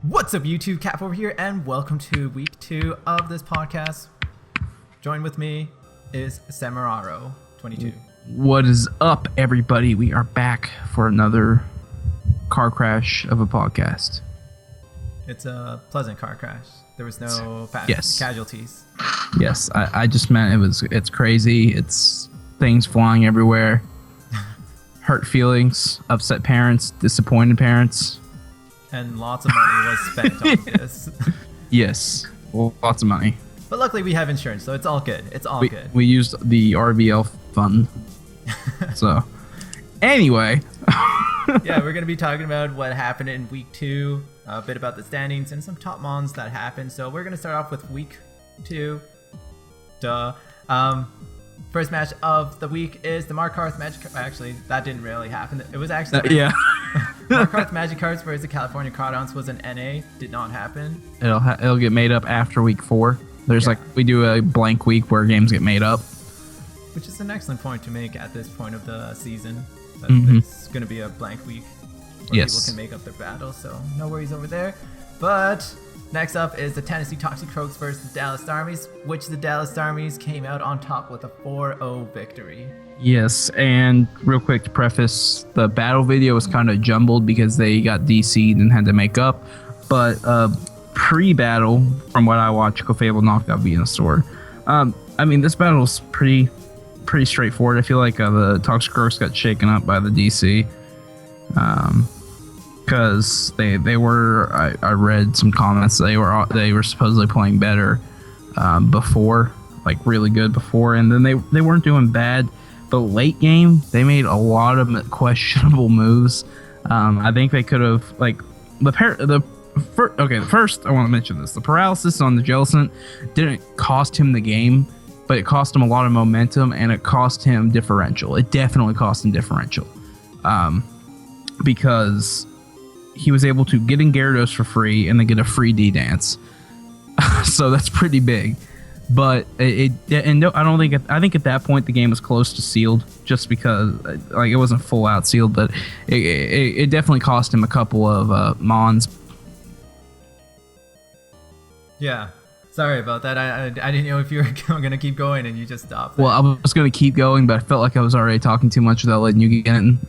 What's up, YouTube? Cap over here, and welcome to week 2 of this podcast. Join with me is Semeraro 22. What is up, everybody? We are back for another car crash of a podcast. It's a pleasant car crash. There was no casualties. Yes, I just meant it's crazy. It's things flying everywhere. Hurt feelings, upset parents, disappointed parents. And lots of money was spent on this. Yes, well, lots of money. But luckily we have insurance, so it's all good. It's all good. We used the RBL fund. So, anyway. Yeah, we're going to be talking about what happened in week 2, a bit about the standings, and some top mons that happened. So we're going to start off with week 2. First match of the week is the Markarth Magic. Actually, that didn't really happen. It was actually Markarth Magic Cards versus the California Crawdons was an NA. Did not happen. It'll get made up after week 4. There's we do a blank week where games get made up, which is an excellent point to make at this point of the season. That It's going to be a blank week where people can make up their battles. So no worries over there. But next up is the Tennessee Toxic Croaks versus the Dallas Starmies, which the Dallas Starmies came out on top with a 4-0 victory. Yes, and real quick to preface, the battle video was kind of jumbled because they got DC'd and had to make up. But pre-battle, from what I watched, Cofable Knockout being a store. I mean, this battle was pretty straightforward. I feel like the Toxic Croaks got shaken up by the DC. Because they were, I read some comments, they were supposedly playing better before, like really good before, and then they weren't doing bad. But late game, they made a lot of questionable moves. I think they could have, like, first I want to mention this. The paralysis on the Jellicent didn't cost him the game, but it cost him a lot of momentum, and it cost him differential. It definitely cost him differential. Because he was able to get in Gyarados for free and then get a free D-Dance. So that's pretty big. But I think at that point the game was close to sealed, just because like it wasn't full out sealed, but it definitely cost him a couple of mons. Yeah, sorry about that. I didn't know if you were gonna keep going and you just stopped. Well, I was gonna keep going, but I felt like I was already talking too much without letting you get in.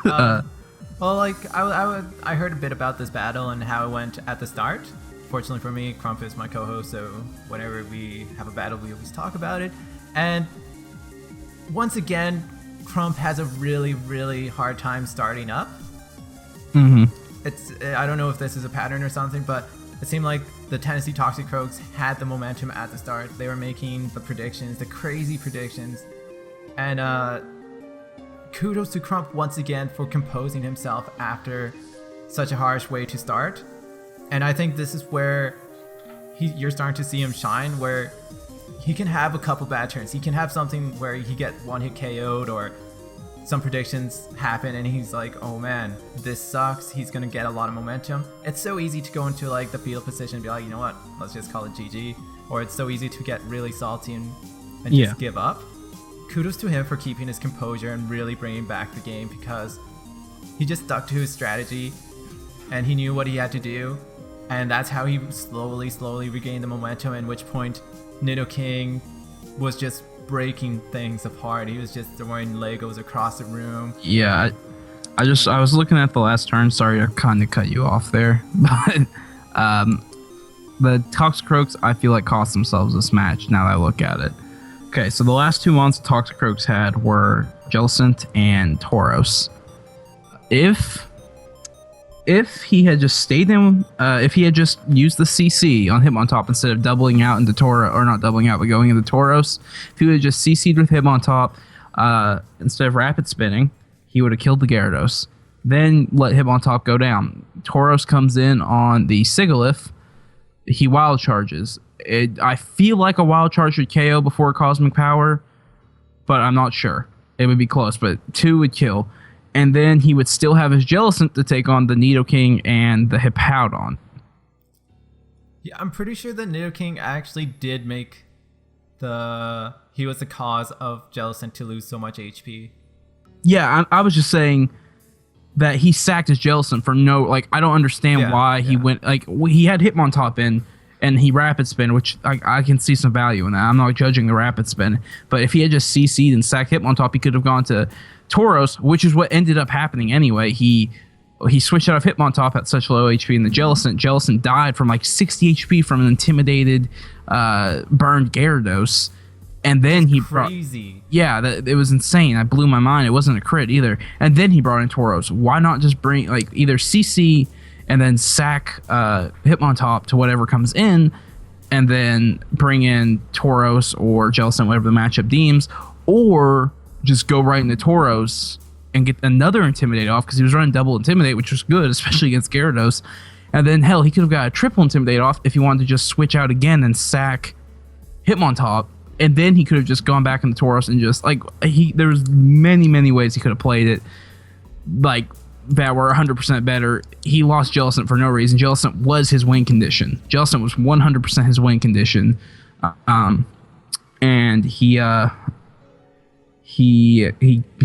Well, like I heard a bit about this battle and how it went at the start. Fortunately for me, Crump is my co-host, so whenever we have a battle, we always talk about it. And once again, Crump has a really, really hard time starting up. I don't know if this is a pattern or something, but it seemed like the Tennessee Toxic Croaks had the momentum at the start. They were making the predictions, the crazy predictions, and kudos to Crump once again for composing himself after such a harsh way to start. And I think this is where you're starting to see him shine, where he can have a couple bad turns. He can have something where he get one hit KO'd or some predictions happen and he's like, oh man, this sucks. He's going to get a lot of momentum. It's so easy to go into like the fetal position and be like, you know what, let's just call it GG. Or it's so easy to get really salty and just give up. Kudos to him for keeping his composure and really bringing back the game, because he just stuck to his strategy and he knew what he had to do. And that's how he slowly regained the momentum, at which point Nidoking was just breaking things apart. He was just throwing Legos across the room. Yeah, I was looking at the last turn. Sorry to kind of cut you off there. But the Toxic Croaks, I feel like, cost themselves this match now that I look at it. Okay, so the last 2 months Toxic Croaks had were Jellicent and Tauros. If he had just stayed in, if he had just used the CC on Hitmontop instead of doubling out into Tauros, or not doubling out, but going into Tauros, if he would have just CC'd with Hitmontop instead of rapid spinning, he would have killed the Gyarados. Then let Hitmontop go down. Tauros comes in on the Sigilyph. He wild charges. I feel like a wild charge would KO before Cosmic Power, but I'm not sure. It would be close, but 2 would kill. And then he would still have his Jellicent to take on the Nidoking and the Hippowdon. Yeah, I'm pretty sure that Nidoking actually did make he was the cause of Jellicent to lose so much HP. Yeah, I was just saying, that he sacked his Jellicent for no, like, I don't understand why he went, like, he had Hitmontop in, and he rapid spin, which I can see some value in that. I'm not judging the rapid spin, but if he had just CC'd and sacked Hitmontop, he could have gone to Tauros, which is what ended up happening anyway. He switched out of Hitmontop at such low HP in the Jellicent. Jellicent died from like 60 HP from an intimidated, burned Gyarados. And then he crazy. It was insane. I blew my mind. It wasn't a crit either. And then he brought in Tauros. Why not just bring, like, either CC and then sack Hitmontop to whatever comes in, and then bring in Tauros or Jellicent, whatever the matchup deems, or just go right into Tauros and get another Intimidate off, because he was running double Intimidate, which was good, especially against Gyarados. And then, hell, he could have got a triple Intimidate off if he wanted to just switch out again and sack Hitmontop. And then he could have just gone back into Tauros and just, like, there's many ways he could have played it, like, that were 100% better. He lost Jellicent for no reason. Jellicent was his win condition. Jellicent was 100% his win condition. And he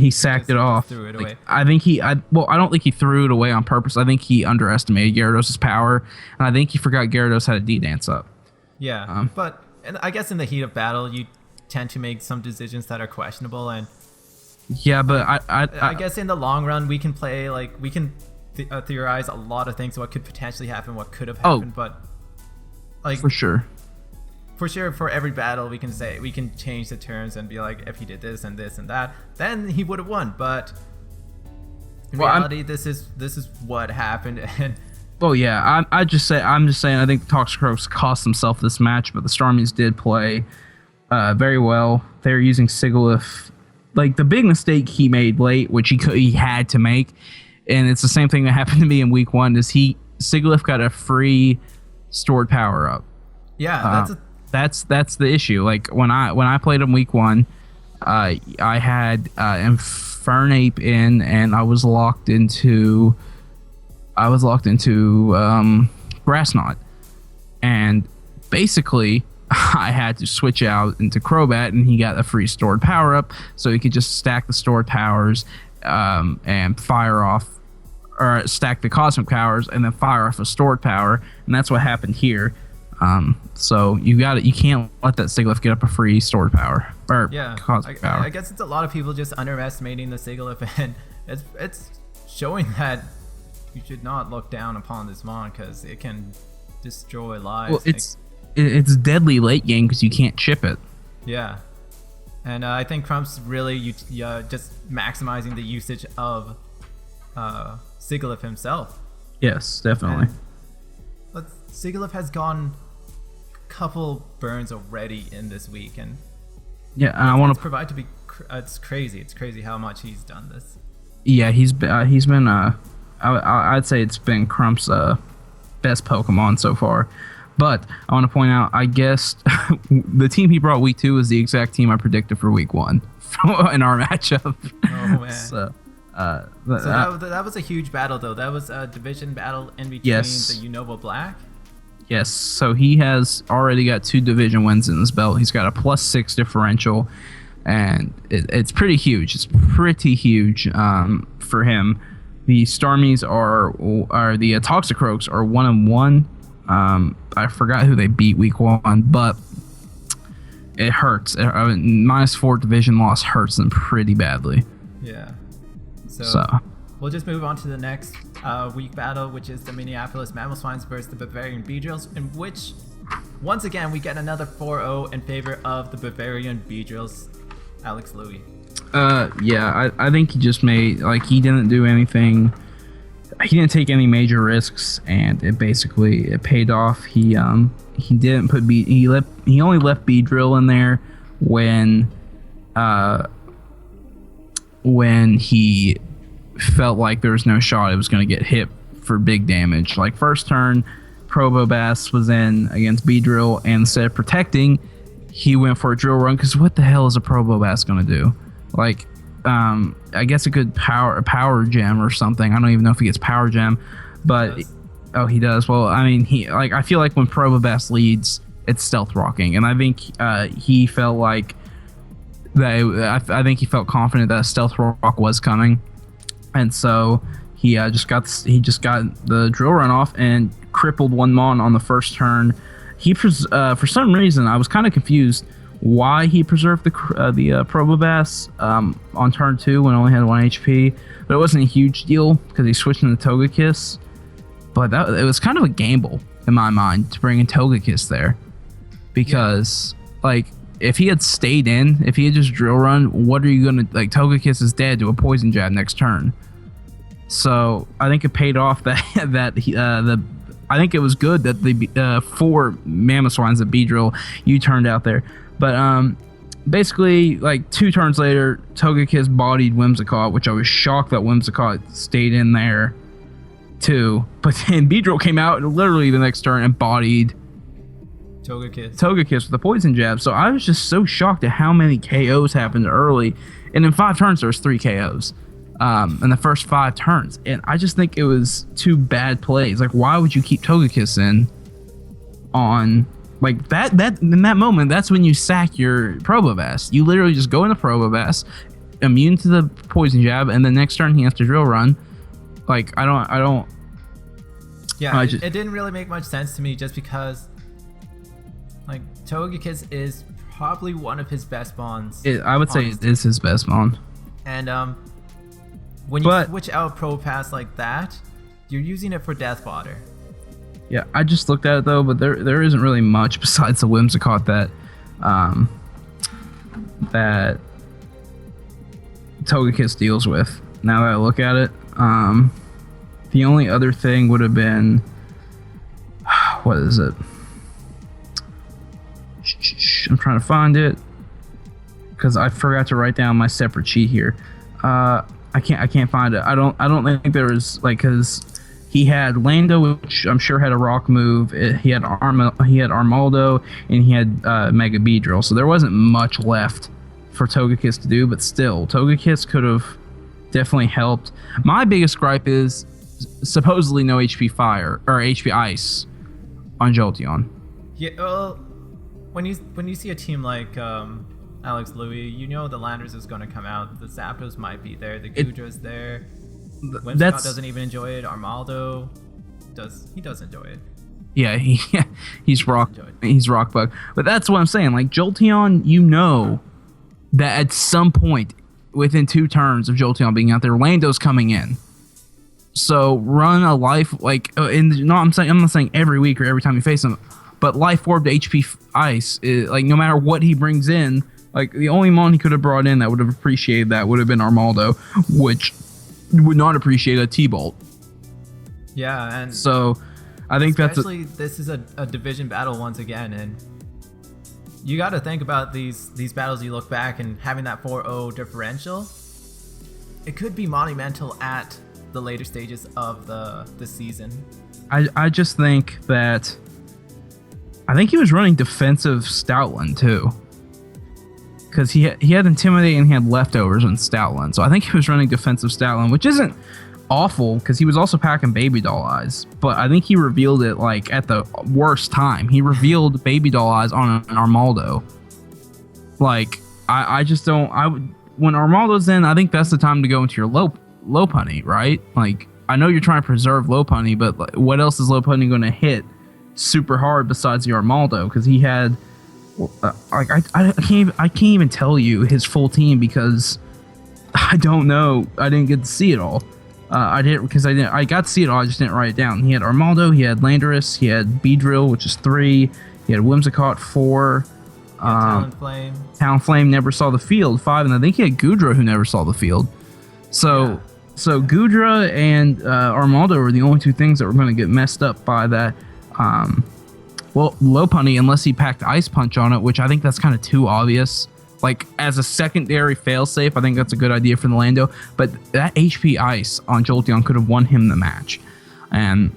sacked it off. Threw it away. Like, I don't think he threw it away on purpose. I think he underestimated Gyarados' power, and I think he forgot Gyarados had a D-dance up. Yeah, but and I guess in the heat of battle, you tend to make some decisions that are questionable, and yeah, but I guess in the long run, we can play, like, we can theorize a lot of things, what could potentially happen, what could have happened, but, like, for sure, for every battle, we can say, we can change the terms and be like, if he did this and this and that, then he would have won. But in reality, this is what happened. And well, yeah, I'm just saying. I think the Toxicroaks cost themselves this match, but the Starmies did play very well. They're using Sigilyph. Like, the big mistake he made late, which he had to make, and it's the same thing that happened to me in week 1, is Sigilyph got a free stored power up. Yeah, that's the issue. Like, when I played him week 1, I had Infernape in, and I was locked into Grass Knot, and basically I had to switch out into Crobat, and he got a free stored power up, so he could just stack the stored powers and fire off, or stack the cosmic powers and then fire off a stored power, and that's what happened here. So you can't let that Sigilyph get up a free stored power or cosmic power. I guess it's a lot of people just underestimating the Sigilyph, and it's showing that you should not look down upon this mon, because it can destroy lives. Well, it's deadly late game because you can't chip it. Yeah, and I think Crump's really just maximizing the usage of Sigilyph himself. Yes, definitely. But Sigilyph has gone a couple burns already in this week, and yeah, and I want to provide to be. It's crazy. It's crazy how much he's done this. Yeah, he's been. I'd say it's been Crump's best Pokemon so far. But I want to point out, I guess the team he brought week 2 is the exact team I predicted for week 1 in our matchup. Oh man! So that was a huge battle, though. That was a division battle in between the Unova Black. Yes. So he has already got 2 division wins in his belt. He's got a +6 differential, and it's pretty huge. It's pretty huge for him. The Starmies are the Toxicroaks are 1-1. I forgot who they beat week 1, but it hurts. -4 division loss hurts them pretty badly. Yeah. So we'll just move on to the next week battle, which is the Minneapolis Mammal Swines versus the Bavarian Beedrills, in which, once again, we get another 4-0 in favor of the Bavarian Beedrills. Alex Louis. Yeah, I think he just made, like, he didn't do anything. He didn't take any major risks, and it paid off. He didn't put he only left Beedrill in there when he felt like there was no shot it was going to get hit for big damage. Like, first turn, Probobass was in against Beedrill, and instead of protecting, he went for a drill run, because what the hell is a Probobass going to do? Like, I guess a good power gem or something. I don't even know if he gets power gem, but he does. Well, I mean, I feel like when Probobass leads, it's stealth rocking, and I think he felt like that. I think he felt confident that a stealth rock was coming, and so He just got the drill run off and crippled one Mon on the first turn. For some reason I was kind of confused why he preserved the Probobass on turn 2 when it only had 1 HP, but it wasn't a huge deal because he switched into Togekiss. But it was kind of a gamble in my mind to bring in Togekiss there, because like if he had stayed in, if he had just drill run, what are you gonna like? Togekiss is dead to a poison jab next turn. So I think it paid off that I think it was good that the 4 Mamoswines that Beedrill you turned out there. But basically, like 2 turns later, Togekiss bodied Whimsicott, which I was shocked that Whimsicott stayed in there too. But then Beedrill came out and literally the next turn and bodied Togekiss with the poison jab. So I was just so shocked at how many KOs happened early. And in 5 turns, there was 3 KOs in the first 5 turns. And I just think it was 2 bad plays. Like, why would you keep Togekiss in on... Like, that in that moment, that's when you sack your Probobass. You literally just go into Probobass, immune to the poison jab, and the next turn he has to drill run. Like, I don't... Yeah, it didn't really make much sense to me just because, like, Togekiss is probably one of his best bonds. I would say it is his best bond. And when you switch out Probopass like that, you're using it for death fodder. Yeah, I just looked at it though, but there isn't really much besides the Whimsicott that Togekiss deals with. Now that I look at it, the only other thing would have been, what is it? I'm trying to find it because I forgot to write down my separate sheet here. I can't find it. I don't think there was, like, because he had Lando, which I'm sure had a rock move. He had Armaldo, and he had Mega Beedrill. So there wasn't much left for Togekiss to do, but still, Togekiss could have definitely helped. My biggest gripe is supposedly no HP Fire or HP Ice on Jolteon. Yeah, well, when you see a team like Alex Louis, you know the Landers is going to come out. The Zapdos might be there. The Gudra's there. Whimsicott doesn't even enjoy it. Armaldo does enjoy it. Yeah, he's rock bug. But that's what I'm saying. Like, Jolteon, you know that at some point within 2 turns of Jolteon being out there, Lando's coming in. So run a life, like, I'm not saying every week or every time you face him, but Life Orb to HP Ice is, like, no matter what he brings in, like, the only Mon he could have brought in that would have appreciated that would have been Armaldo, which would not appreciate a T-Bolt. Yeah, and so I think this is a division battle once again, and you got to think about these battles. You look back and having that 4-0 differential, it could be monumental at the later stages of the season. I just think that he was running defensive Stoutland too, because he had Intimidate and he had Leftovers on Stoutland. So I think he was running defensive Stoutland, which isn't awful because he was also packing Baby Doll Eyes. But I think he revealed it like at the worst time. He revealed Baby Doll Eyes on an Armaldo. Like, I just don't. When Armaldo's in, I think that's the time to go into your Lopunny, right? Like, I know you're trying to preserve Lopunny, but like, what else is Lopunny going to hit super hard besides the Armaldo? Because he had. Like, I can't even tell you his full team because I don't know. I didn't get to see it all. I got to see it all. I just didn't write it down. He had Armaldo, he had Landorus, he had Beedrill, which is 3. He had Whimsicott, 4. Talonflame never saw the field, 5, and I think he had Gudra, who never saw the field. So Gudra and Armaldo were the only 2 things that were going to get messed up by that. Well, Lopunny, unless he packed Ice Punch on it, which I think that's kind of too obvious. Like, as a secondary failsafe, I think that's a good idea for the Lando. But that HP Ice on Jolteon could have won him the match. And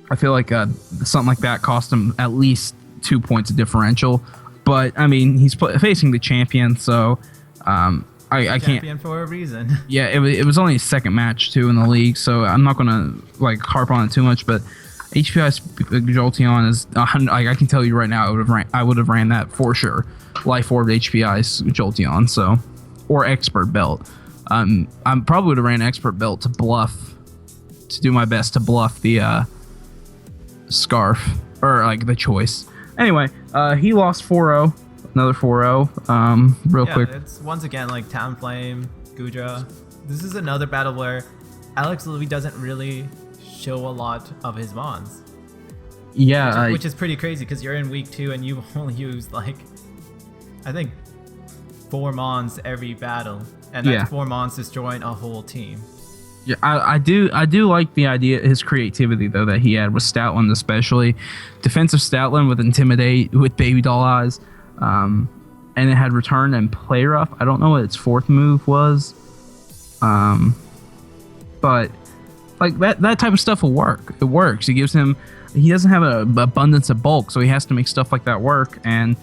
I feel like something like that cost him at least 2 points of differential. But, I mean, he's facing the champion, so I can't... Champion for a reason. Yeah, it was only his second match, too, in the league, so I'm not going to, like, harp on it too much, but... HPI Jolteon is 100. Like, I can tell you right now, I would have ran that for sure. Life Orb HPI Jolteon, or Expert Belt. I probably would have ran Expert Belt to bluff to do my best to bluff the scarf or like the choice. Anyway, he lost 4-0, another 4-0. Real quick. It's once again like Talonflame, Gudra. This is another battle where Alex Louis doesn't really show a lot of his mons. Yeah, which is pretty crazy because you're in week 2 and you've only used like, I think, 4 mons every battle, and that's 4 mons destroying a whole team. Yeah, I do like the idea, his creativity though that he had with Stoutland, especially defensive Stoutland with Intimidate with Baby Doll Eyes, and it had Return and Play Rough. I don't know what its 4th move was, but like that type of stuff will work. It works. It gives him. He doesn't have an abundance of bulk, so he has to make stuff like that work. And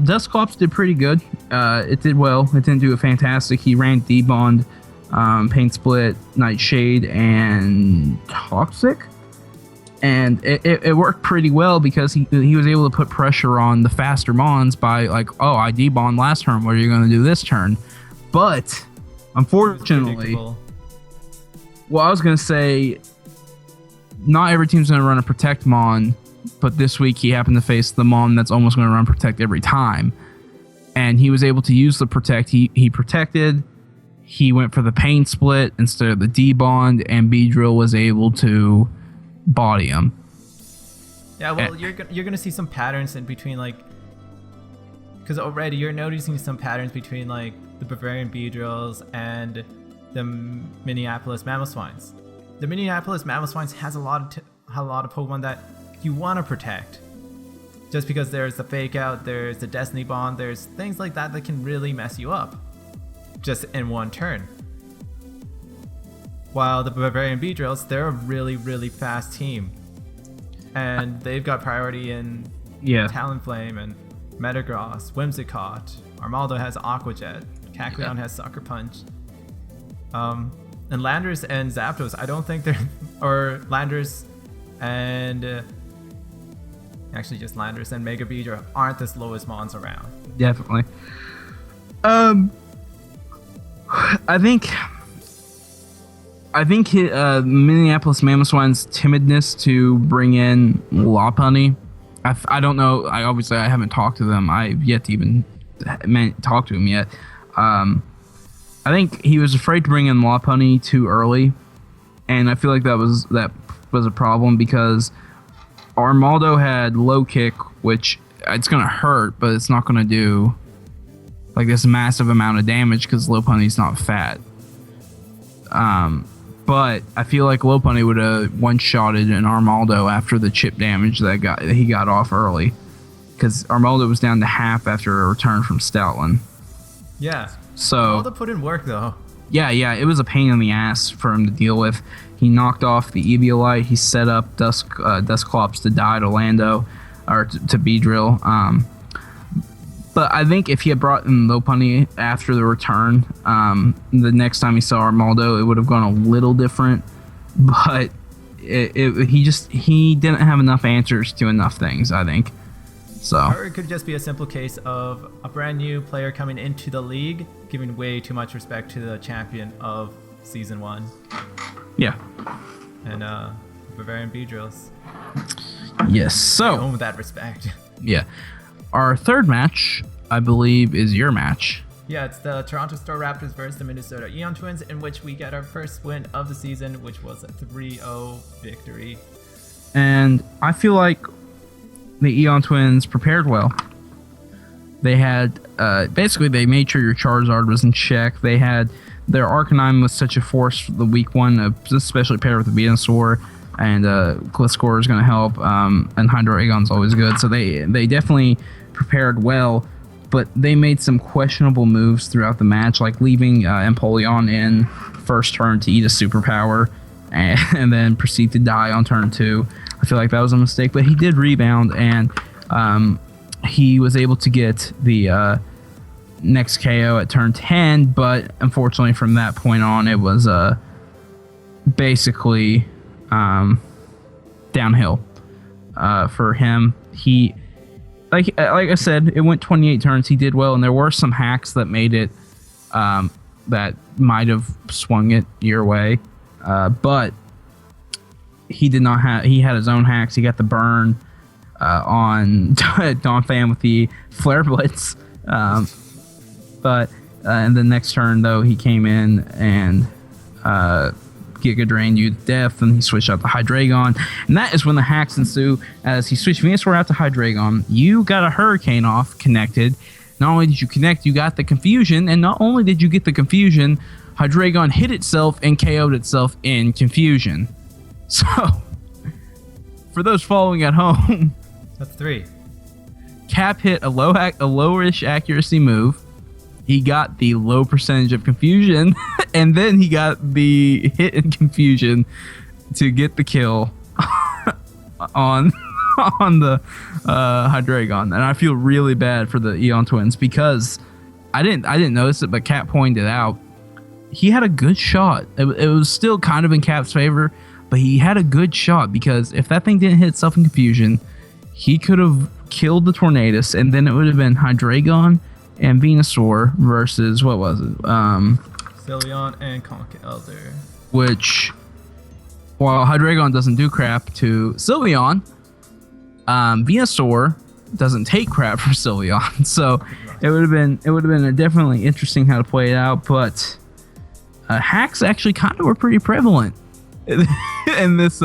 Dusclops did pretty good. It did well. It didn't do it fantastic. He ran Debond, Pain Split, Nightshade, and Toxic. And it worked pretty well because he was able to put pressure on the faster mons by like, oh, I Debond last turn. What are you going to do this turn? But unfortunately, well, I was going to say, not every team's going to run a Protect Mon, but this week he happened to face the Mon that's almost going to run Protect every time. And he was able to use the Protect. He protected. He went for the Pain Split instead of the Debond, and Beedrill was able to body him. Yeah, well, you're going to see some patterns in between, like, because already you're noticing some patterns between, like, the Bavarian Beedrills and the Minneapolis Mamoswines. The Minneapolis Mamoswines has a lot of Pokemon that you want to protect. Just because there's the Fake Out, there's the Destiny Bond, there's things like that can really mess you up. Just in one turn. While the Bavarian Beedrills, they're a really, really fast team. And they've got priority in Talonflame and Metagross, Whimsicott. Armaldo has Aqua Jet. Kecleon has Sucker Punch. And Landers and Zapdos, I don't think they're... Or Landers and... actually, just Landers and Mega Beedrill aren't the slowest mons around. Definitely. I think Minneapolis Mamoswine's timidness to bring in Lopunny. I don't know. I haven't talked to them. I've yet to even talk to him yet. I think he was afraid to bring in Lopunny too early, and I feel like that was a problem because Armaldo had Low Kick, which it's gonna hurt, but it's not gonna do like this massive amount of damage because Lopunny's not fat. But I feel like Lopunny would have one-shotted an Armaldo after the chip damage that he got off early, because Armaldo was down to half after a return from Stoutland. Yeah. So Armaldo put in work though. Yeah, it was a pain in the ass for him to deal with. He knocked off the Eviolite. He set up Dusclops to die to Lando, or to Beedrill. But I think if he had brought in Lopunny after the return, the next time he saw Armaldo, it would have gone a little different. But he didn't have enough answers to enough things, I think. So. Or it could just be a simple case of a brand new player coming into the league, giving way too much respect to the champion of Season 1. Yeah. And Bavarian Beedrills. Yes, so. Own that respect. Yeah. Our third match, I believe, is your match. Yeah, it's the Toronto Staraptors versus the Minnesota Eon Twins, in which we get our first win of the season, which was a 3-0 victory. And I feel like the Eon Twins prepared well. They had, basically they made sure your Charizard was in check. They had, their Arcanine was such a force for the week 1, especially paired with the Venusaur, and Gliscor is going to help, and Hydreigon's always good. So they definitely prepared well, but they made some questionable moves throughout the match, like leaving Empoleon in first turn to eat a superpower, and then proceed to die on turn 2. I feel like that was a mistake, but he did rebound, and he was able to get the next KO at turn 10, but unfortunately from that point on, it was basically downhill for him. He, like I said, it went 28 turns. He did well, and there were some hacks that made it that might have swung it your way, but he did not have. He had his own hacks. He got the burn on Donphan with the Flare Blitz. But in the next turn, though, he came in and Giga drained you to death, and he switched out to Hydreigon. And that is when the hacks ensue. As he switched Venusaur out to Hydreigon, you got a Hurricane off connected. Not only did you connect, you got the confusion. And not only did you get the confusion, Hydreigon hit itself and KO'd itself in confusion. So, for those following at home, that's 3. Cap hit a lowish accuracy move. He got the low percentage of confusion, and then he got the hit and confusion to get the kill on the Hydreigon. And I feel really bad for the Eon twins because I didn't notice it, but Cap pointed it out. He had a good shot. It was still kind of in Cap's favor, but he had a good shot because if that thing didn't hit itself in confusion, he could have killed the Tornadus, and then it would have been Hydreigon and Venusaur versus, what was it? Sylveon and Conch Elder. Which, while Hydreigon doesn't do crap to Sylveon, Venusaur doesn't take crap from Sylveon. So it would have been a definitely interesting how to play it out. But hacks actually kind of were pretty prevalent in this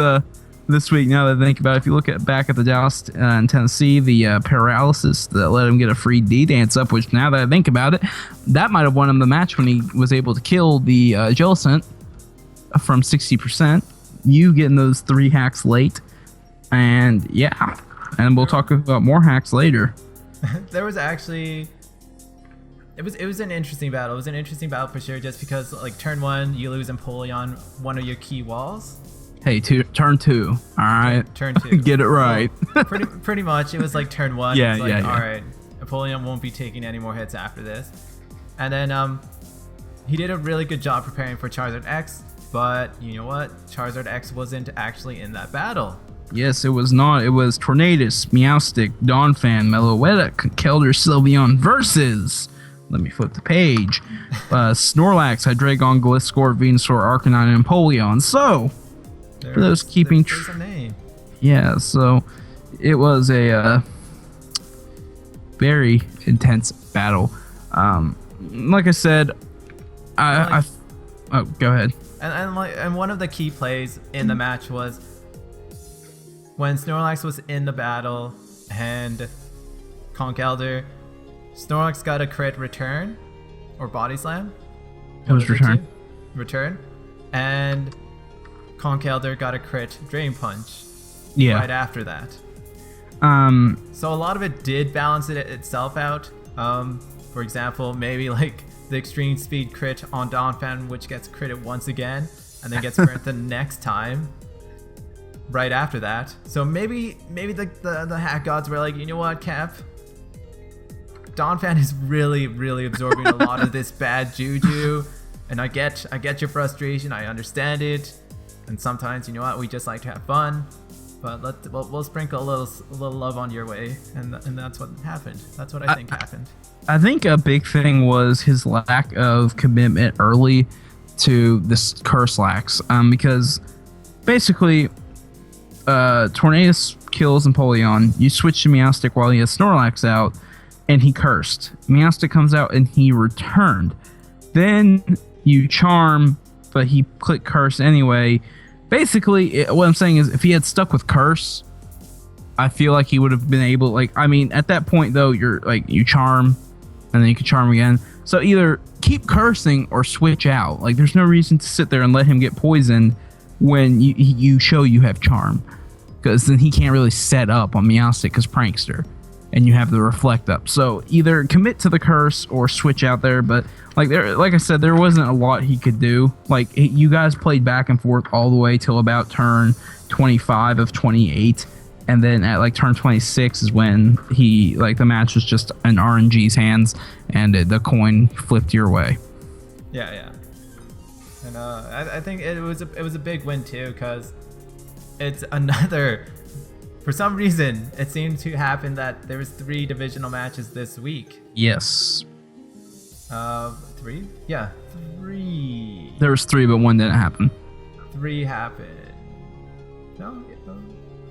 week. Now that I think about it, if you look back at the Dallas in Tennessee, the paralysis that let him get a free D-Dance up, which now that I think about it, that might have won him the match when he was able to kill the Jellicent from 60%. You getting those 3 hacks late. And yeah, and we'll talk about more hacks later. There was actually... It was an interesting battle. It was an interesting battle for sure, just because like turn 1, you lose Empoleon, one of your key walls. Hey, turn 2. All right. Turn 2. Get it right. Well, pretty much. It was like turn 1. Yeah, it was like, yeah. All right, Empoleon won't be taking any more hits after this. And then he did a really good job preparing for Charizard X, but you know what? Charizard X wasn't actually in that battle. Yes, it was not. It was Tornadus, Meowstic, Donphan, Meloetta, Keldor, Sylveon versus... Let me flip the page. Snorlax, Hydreigon, Gliscor, Venusaur, Arcanine, and Empoleon. So... For those keeping there's a name. Yeah, so it was a very intense battle. Like I said, oh, go ahead. And one of the key plays in the match was when Snorlax was in the battle and Conch Elder, Snorlax got a crit return or body slam. It was return. Return, and Conch Elder got a crit Drain Punch right after that. So a lot of it did balance itself out. For example, maybe like the extreme speed crit on Donphan, which gets critted once again and then gets burnt the next time right after that. So maybe the hack gods were like, you know what, Cap? Donphan is really absorbing a lot of this bad juju, and I get your frustration. I understand it. And sometimes, you know what, we just like to have fun, but we'll sprinkle a little love on your way, and that's what happened. That's what I think happened. I think a big thing was his lack of commitment early to this curse lax, because basically, Tornadus kills Empoleon. You switch to Meowstic while he has Snorlax out, and he cursed. Meowstic comes out and he returned. Then you charm, but he clicked curse anyway. Basically, what I'm saying is if he had stuck with curse, I feel like he would have been able, like, I mean, at that point though, you're like, you charm and then you can charm again. So either keep cursing or switch out. Like, there's no reason to sit there and let him get poisoned when you show you have charm, because then he can't really set up on Meowstic because Prankster, and you have the reflect up. So either commit to the curse or switch out there. But like I said, there wasn't a lot he could do. Like, you guys played back and forth all the way till about turn 25 of 28. And then at like turn 26 is when the match was just in RNG's hands, and the coin flipped your way. Yeah. And I think it was a big win too, because it's another. For some reason, it seemed to happen that there was 3 divisional matches this week. Yes. 3? Yeah, 3. There was 3, but 1 didn't happen. 3 happened. No,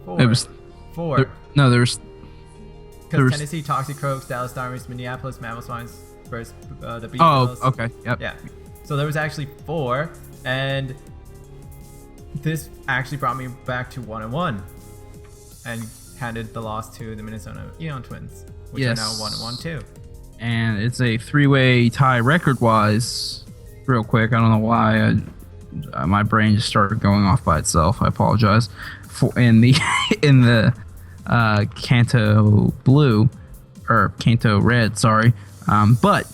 four. It was four. there was Because Tennessee, Toxic Croaks, Dallas Starmies, Minneapolis, Mammal Swines versus the Beach Oh, Bills. okay. Yep. Yeah. So there was actually 4, and this actually brought me back to 1-1, and handed the loss to the Minnesota Eon Twins, which are now 1-1 too. And it's a 3-way tie record-wise. Real quick, I don't know why my brain just started going off by itself. I apologize. In the Kanto Blue or Kanto Red, sorry. But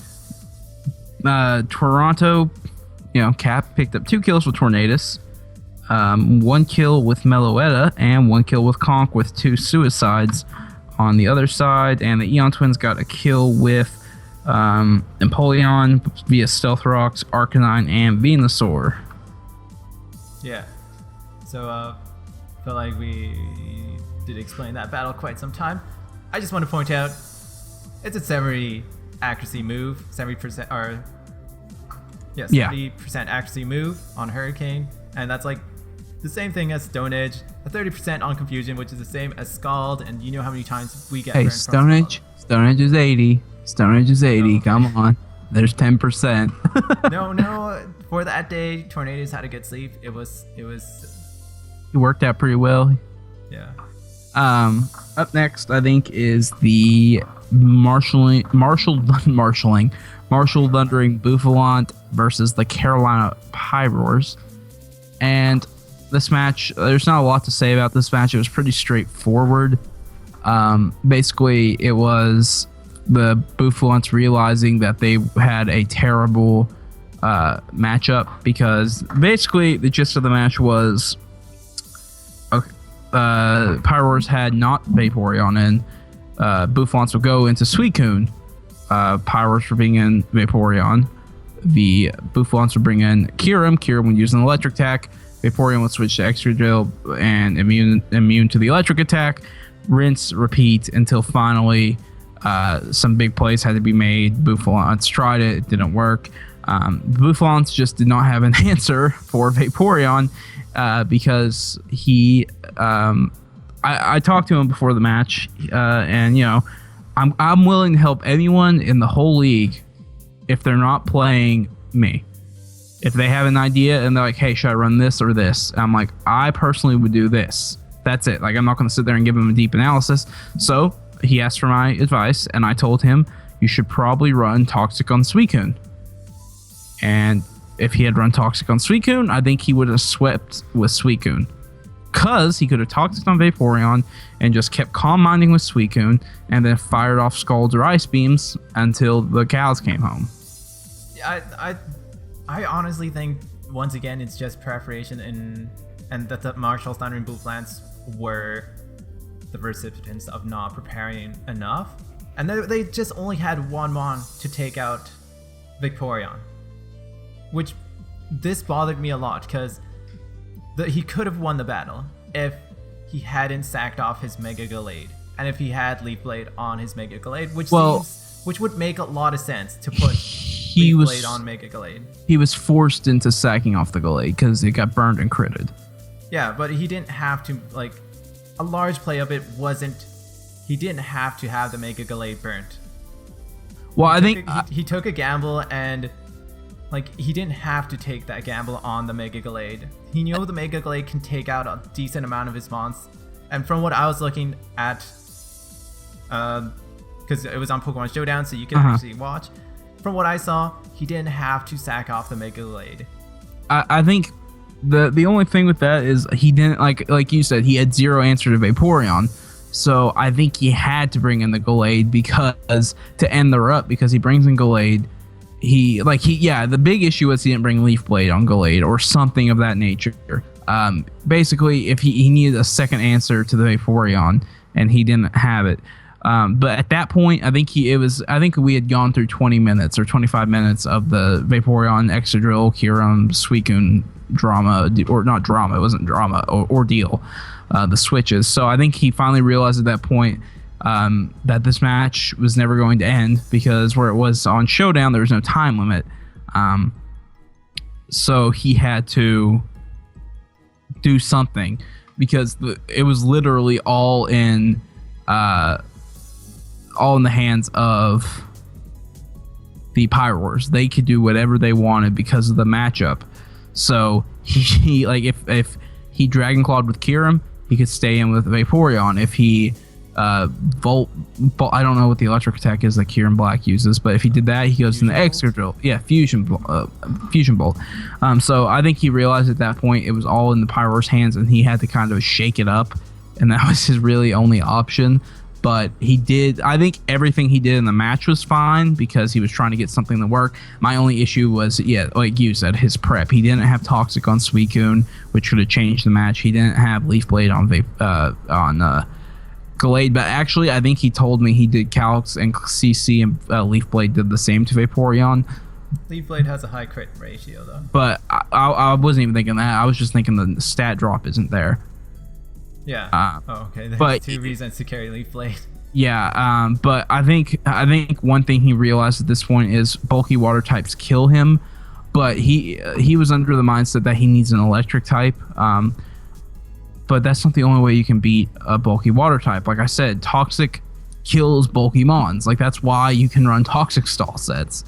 Toronto, Cap picked up 2 kills with Tornadus, 1 kill with Meloetta, and 1 kill with Conk, with 2 suicides on the other side. And the Eon Twins got a kill with Empoleon via Stealth Rocks, Arcanine, and Venusaur. Yeah. So I feel like we did explain that battle quite some time. I just want to point out it's a 70 accuracy move, 70% or 70% accuracy move on Hurricane, and that's like the same thing as Stone Edge, a 30% on Confusion, which is the same as Scald, and you know how many times we get Hey, Stone Edge is 80. Stone Edge is 80. Okay. Come on. There's 10%. No. For that day, Tornadoes had a good sleep. It worked out pretty well. Yeah. Up next, I think, is the Marshall Thundering Bouffalant versus the Carolina Pyroars. And this match, there's not a lot to say about this match. It was pretty straightforward. Basically, it was the Bouffalants realizing that they had a terrible matchup, because basically the gist of the match was Pyroars had not Vaporeon in. Bouffalants would go into Suicune. Pyroars were bringing in Vaporeon. The Bouffalants would bring in Kyurem. Kyurem would use an electric attack. Vaporeon would switch to Extra Drill and immune to the electric attack. Rinse, repeat until finally some big plays had to be made. Bouffalants tried it. It didn't work. Bouffalants just did not have an answer for Vaporeon because he... I talked to him before the match, and I'm willing to help anyone in the whole league if they're not playing me. If they have an idea and they're like, hey, should I run this or this? And I'm like, I personally would do this. That's it. Like, I'm not going to sit there and give him a deep analysis. So he asked for my advice, and I told him you should probably run Toxic on Suicune. And if he had run Toxic on Suicune, I think he would have swept with Suicune. Because he could have Toxic on Vaporeon and just kept Calm Minding with Suicune and then fired off Scalds or Ice Beams until the cows came home. I honestly think, once again, it's just preparation and that the Marshall, Thunder, and Bouffalants were the recipients of not preparing enough. And they just only had one Mon to take out Vaporeon. Which, this bothered me a lot, because he could have won the battle if he hadn't sacked off his Mega Gallade, and if he had Leaf Blade on his Mega Gallade, which would make a lot of sense to put Leaf Blade on Mega Gallade. He was forced into sacking off the Gallade because it got burned and critted. Yeah, but he didn't have to, like, a large play of it wasn't, he didn't have to have the Mega Gallade burnt. Well, I think he took a gamble, and like, he didn't have to take that gamble on the Mega Gallade. He knew the Mega Gallade can take out a decent amount of his mons. And from what I was looking at, because it was on Pokemon Showdown, so you can actually watch. From what I saw, he didn't have to sack off the Mega Gallade. I think the only thing with that is he didn't, like you said, he had zero answer to Vaporeon. So I think he had to bring in the Gallade because to end the rut, because he brings in Gallade. The big issue was he didn't bring Leaf Blade on Gallade or something of that nature. Basically, if he needed a second answer to the Vaporeon, and he didn't have it. But at that point, I think we had gone through 20 minutes or 25 minutes of the Vaporeon, Excadrill, Kyurem, Suicune drama, or not drama, it wasn't drama, ordeal, the switches. So I think he finally realized at that point that this match was never going to end, because where it was on Showdown, there was no time limit. So he had to do something. because it was literally all in the hands of the Pyroars. They could do whatever they wanted because of the matchup. So he like if he Dragon Clawed with Kyurem, he could stay in with Vaporeon. If he Volt, I don't know what the electric attack is that Kyurem Black uses, but if he did that, he goes in the Excadrill. Yeah, Fusion Bolt. So I think he realized at that point it was all in the Pyroar's hands, and he had to kind of shake it up, and that was his really only option. But he did. I think everything he did in the match was fine because he was trying to get something to work. My only issue was, like you said, his prep. He didn't have Toxic on Suicune, which could have changed the match. He didn't have Leaf Blade on Gallade, but actually I think he told me he did Calix and CC, and Leaf Blade did the same to Vaporeon. Leaf Blade has a high crit ratio though. But I wasn't even thinking that. I was just thinking the stat drop isn't there. Yeah. Okay. There's two reasons to carry Leaf Blade. Yeah. But I think one thing he realized at this point is bulky water types kill him, but he was under the mindset that he needs an electric type. But that's not the only way you can beat a bulky water type. Like I said, Toxic kills bulky mons. Like that's why you can run Toxic stall sets.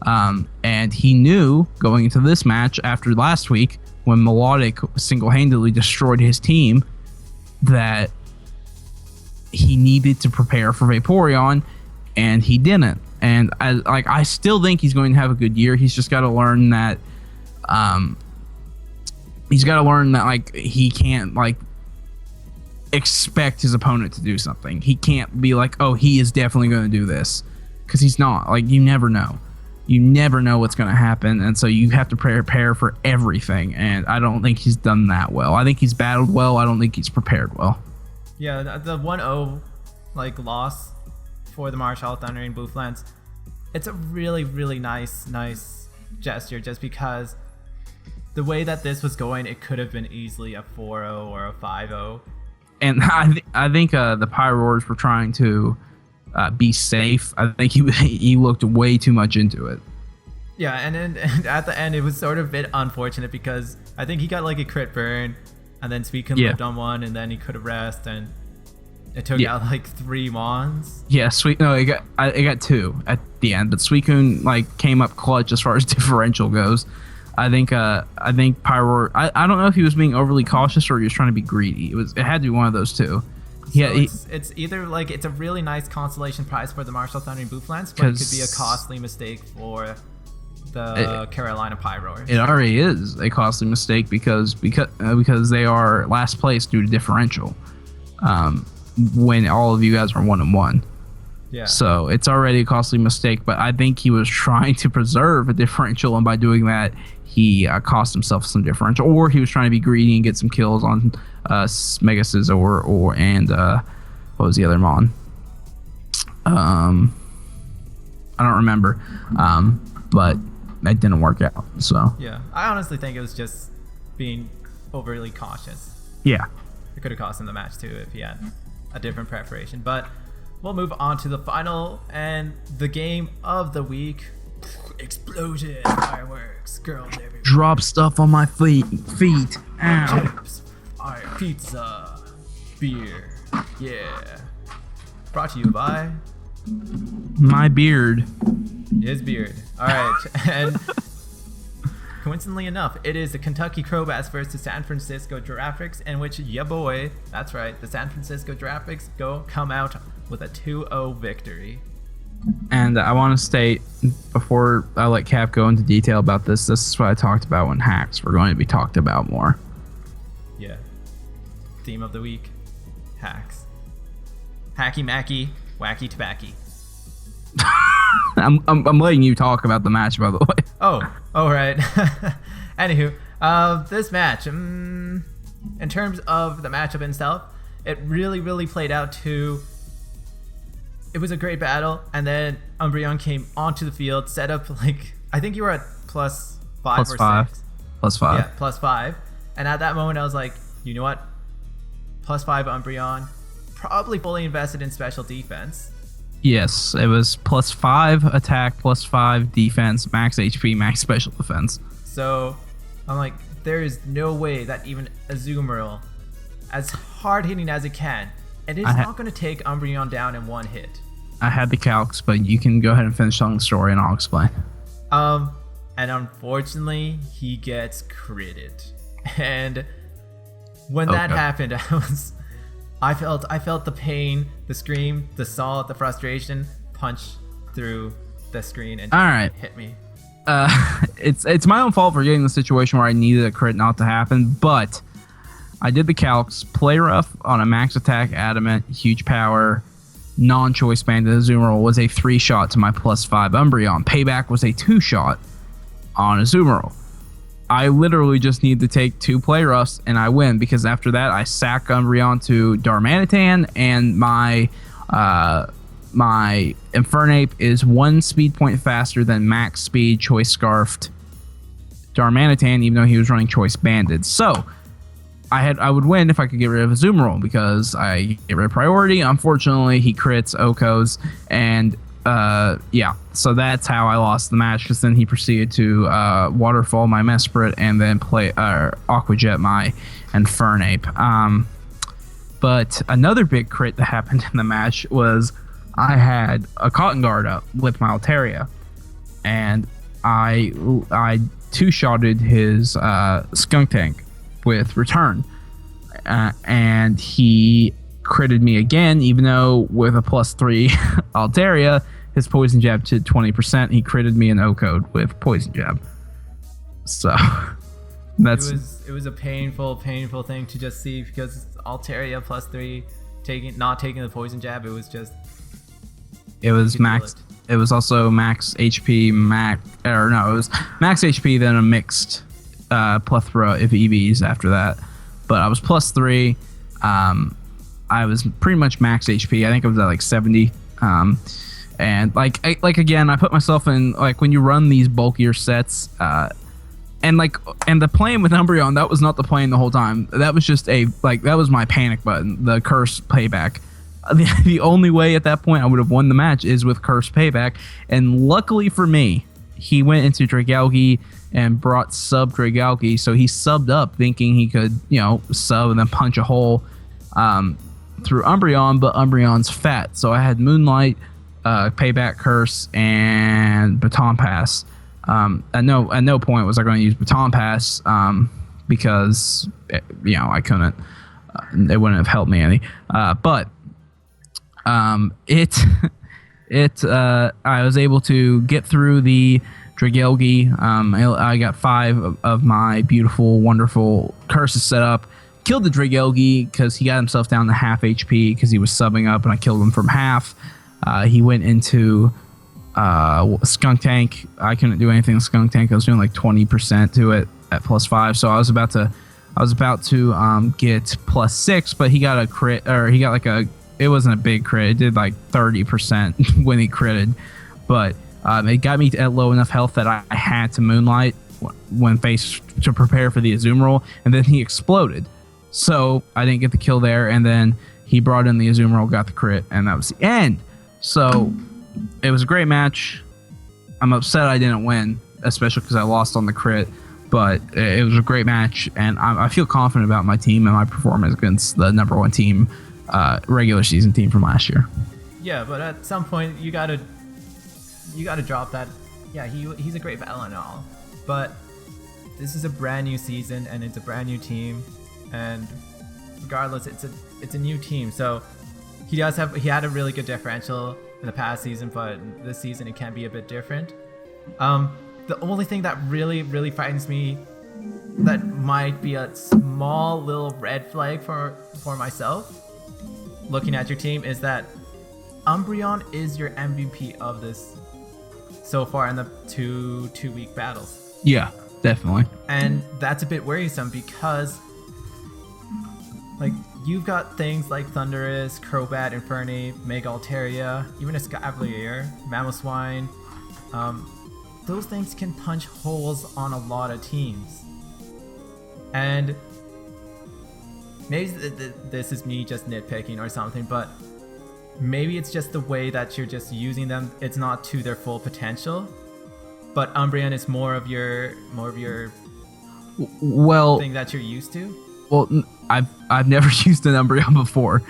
And he knew going into this match after last week when Melodic single-handedly destroyed his team that he needed to prepare for Vaporeon, and he didn't. And I still think he's going to have a good year. He's just got to learn that like he can't like expect his opponent to do something. He can't be like, oh, he is definitely going to do this, because he's not. Like, you never know what's going to happen, and so you have to prepare for everything, and I don't think he's done that well. I think he's battled well. I don't think he's prepared well. Yeah, the 1-0 like loss for the Marshall Thundering Booflance, it's a really, really nice gesture, just because the way that this was going, it could have been easily a 4-0 or a 5-0. And I think the Pyroars were trying to be safe. I think he looked way too much into it. Yeah, and then at the end, it was sort of a bit unfortunate because I think he got like a crit burn, and then Suicune lived on one, and then he could have rest, and it took out like 3 Mons. Yeah, it got 2 at the end, but Suicune like came up clutch as far as differential goes. I think Pyroar. I don't know if he was being overly cautious or he was trying to be greedy. It had to be one of those two. Yeah, so it's either like it's a really nice consolation prize for the Marshall Thundering Booflance, but it could be a costly mistake for the Carolina Pyroars. It already is a costly mistake because they are last place due to differential. When all of you guys are 1-1. Yeah. So it's already a costly mistake, but I think he was trying to preserve a differential, and by doing that, he cost himself some differential, or he was trying to be greedy and get some kills on Mega Scizor and what was the other Mon? I don't remember, but that didn't work out. So yeah, I honestly think it was just being overly cautious. Yeah, it could have cost him the match too if he had a different preparation. But we'll move on to the final and the game of the week. Explosion, fireworks, girls everywhere. Drop stuff on my feet. Ow. Chips, fire, pizza, beer. Yeah. Brought to you by my beard. His beard. All right. And coincidentally enough, it is the Kentucky Crowbats versus the San Francisco Giraffix, in which boy, that's right, the San Francisco Giraffix come out with a 2-0 victory. And I want to state, before I let Cap go into detail about this is what I talked about when hacks were going to be talked about more. Yeah. Theme of the week, hacks. Hacky Macky, wacky tobacco. I'm letting you talk about the match, by the way. Oh, right. Anywho, this match, in terms of the matchup itself, it really played out to. It was a great battle, and then Umbreon came onto the field, set up like I think you were at +5 or 6. +5. Yeah, +5. And at that moment, I was like, you know what? +5 Umbreon, probably fully invested in special defense. Yes, it was +5 attack, +5 defense, max HP, max special defense. So I'm like, there is no way that even Azumarill as hard hitting as it can. And it's not going to take Umbreon down in one hit. I had the calcs, but you can go ahead and finish telling the story and I'll explain. And unfortunately, he gets critted. And when that happened, I felt the pain, the scream, the salt, the frustration punch through the screen and hit me. It's my own fault for getting the situation where I needed a crit not to happen, but I did the calcs. Play rough on a max attack, adamant, huge power, non-choice band. The Azumarill was a 3-shot to my +5 Umbreon. Payback was a 2-shot on Azumarill. I literally just need to take 2 play roughs and I win, because after that I sack Umbreon to Darmanitan, and my Infernape is 1 speed point faster than max speed choice scarfed Darmanitan, even though he was running choice banded. So I would win if I could get rid of Azumarill, because I get rid of priority. Unfortunately, he crits Okos, and so that's how I lost the match, because then he proceeded to Waterfall my Mesprit and then play Aqua Jet my Infernape. But another big crit that happened in the match was I had a Cotton Guard up with my Altaria, and I 2-shotted his Skunk Tank with Return, and he critted me again, even though with a +3 Altaria, his Poison Jab to 20%, he critted me in O-Code with Poison Jab. So that's it was a painful thing to just see, because Altaria +3 not taking the Poison Jab, it was max. It was also max HP, it was max HP, then a mixed plethora of EVs after that. But I was +3. I was pretty much max HP. I think I was at like 70. And again, I put myself in, like, when you run these bulkier sets, and the plan with Umbreon, that was not the plan the whole time. That was just that was my panic button, the curse payback. The only way at that point I would have won the match is with curse payback, and luckily for me, he went into Dragalge and brought sub Dragalge, so he subbed up thinking he could, sub and then punch a hole through Umbreon, but Umbreon's fat, so I had Moonlight, Payback, Curse, and Baton Pass. At no point was I going to use Baton Pass, because I couldn't. It wouldn't have helped me any. But I was able to get through the Dragalge. I got 5 of my beautiful, wonderful curses set up. Killed the Dragalge because he got himself down to half HP because he was subbing up, and I killed him from half. He went into Skunk Tank. I couldn't do anything with Skunk Tank. I was doing like 20% to it at +5, so I was about to get +6, but he got a crit, or he got it wasn't a big crit. It did like 30% when he critted, but it got me at low enough health that I had to Moonlight when faced to prepare for the Azumarill, and then he exploded. So I didn't get the kill there, and then he brought in the Azumarill, got the crit, and that was the end. So it was a great match. I'm upset I didn't win, especially because I lost on the crit, but it was a great match, and I feel confident about my team and my performance against the #1 team, regular season team from last year. Yeah, but at some point you gotta drop that. Yeah, he's a great battler and all, but this is a brand new season and it's a brand new team, and regardless, it's a new team. So he had a really good differential in the past season, but this season it can be a bit different. The only thing that really frightens me, that might be a small little red flag for myself looking at your team, is that Umbreon is your MVP of this so far in the two-week battles. Yeah, definitely. And that's a bit worrisome because, like, you've got things like Thundurus, Crobat, Infernape, Mega Altaria, even a Scavalier, Mamoswine. Those things can punch holes on a lot of teams. And maybe this is me just nitpicking or something, but maybe it's just the way that you're just using them. It's not to their full potential. But Umbreon is more of your well thing that you're used to. Well, I've never used an Umbreon before.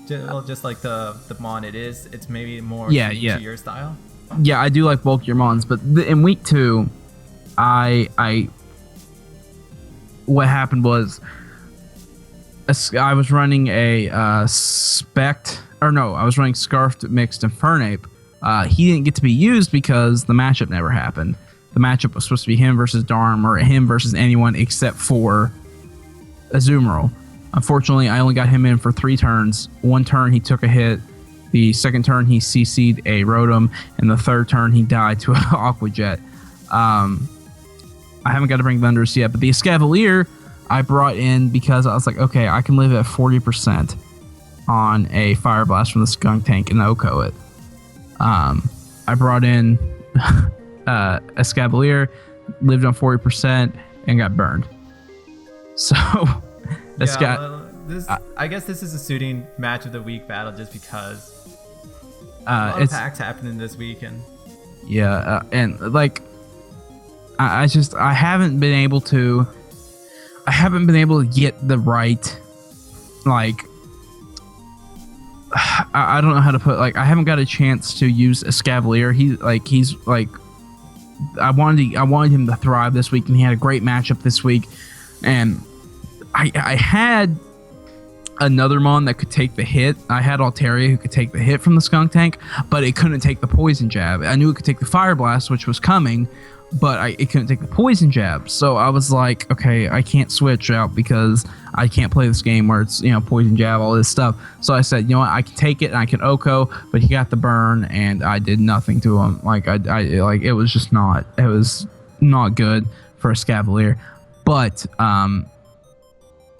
Just like the mon it's maybe more Yeah, to yeah. your style. Yeah, I do like bulkier mons, but in week 2, what happened was I was running a I was running Scarfed Mixed Infernape. He didn't get to be used because the matchup never happened. The matchup was supposed to be him versus Darm or him versus anyone except for Azumarill. Unfortunately, I only got him in for 3 turns. 1 turn he took a hit. The second turn he CC'd a Rotom, and the third turn he died to an Aqua Jet. I haven't got to bring Thundurus yet, but the Escavalier I brought in because I was like, okay, I can live at 40% on a Fire Blast from the Skunk Tank and Oko it. I brought in Escavalier, lived on 40%, and got burned. So I guess this is a suiting match of the week battle just because a lot of packs happening this weekend. Yeah, and like I haven't been able to get the right, like, I don't know how to put, like, I haven't got a chance to use Escavalier. I wanted him to thrive this week, and he had a great matchup this week, and I had another mon that could take the hit. I had Altaria who could take the hit from the Skunk Tank, but it couldn't take the Poison Jab. I knew it could take the Fire Blast, which was coming, but it couldn't take the Poison Jab. So I was like, okay, I can't switch out because I can't play this game where it's, Poison Jab, all this stuff. So I said, you know what, I can take it and I can Oko, but he got the burn and I did nothing to him. Like it was just not good for a Escavalier. But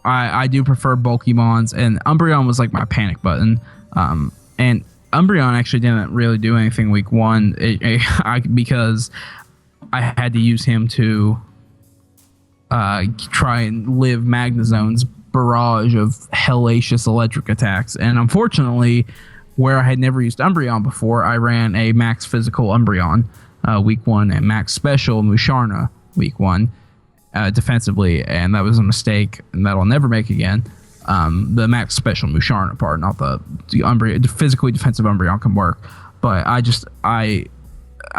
I do prefer bulky mons, and Umbreon was like my panic button. And Umbreon actually didn't really do anything week 1 because I had to use him to try and live Magnezone's barrage of hellacious electric attacks. And unfortunately, where I had never used Umbreon before, I ran a max physical Umbreon week 1 and max special Musharna week 1 defensively, and that was a mistake, and that I'll never make again. The max special Musharna part, not the Umbreon. The physically defensive Umbreon can work, but I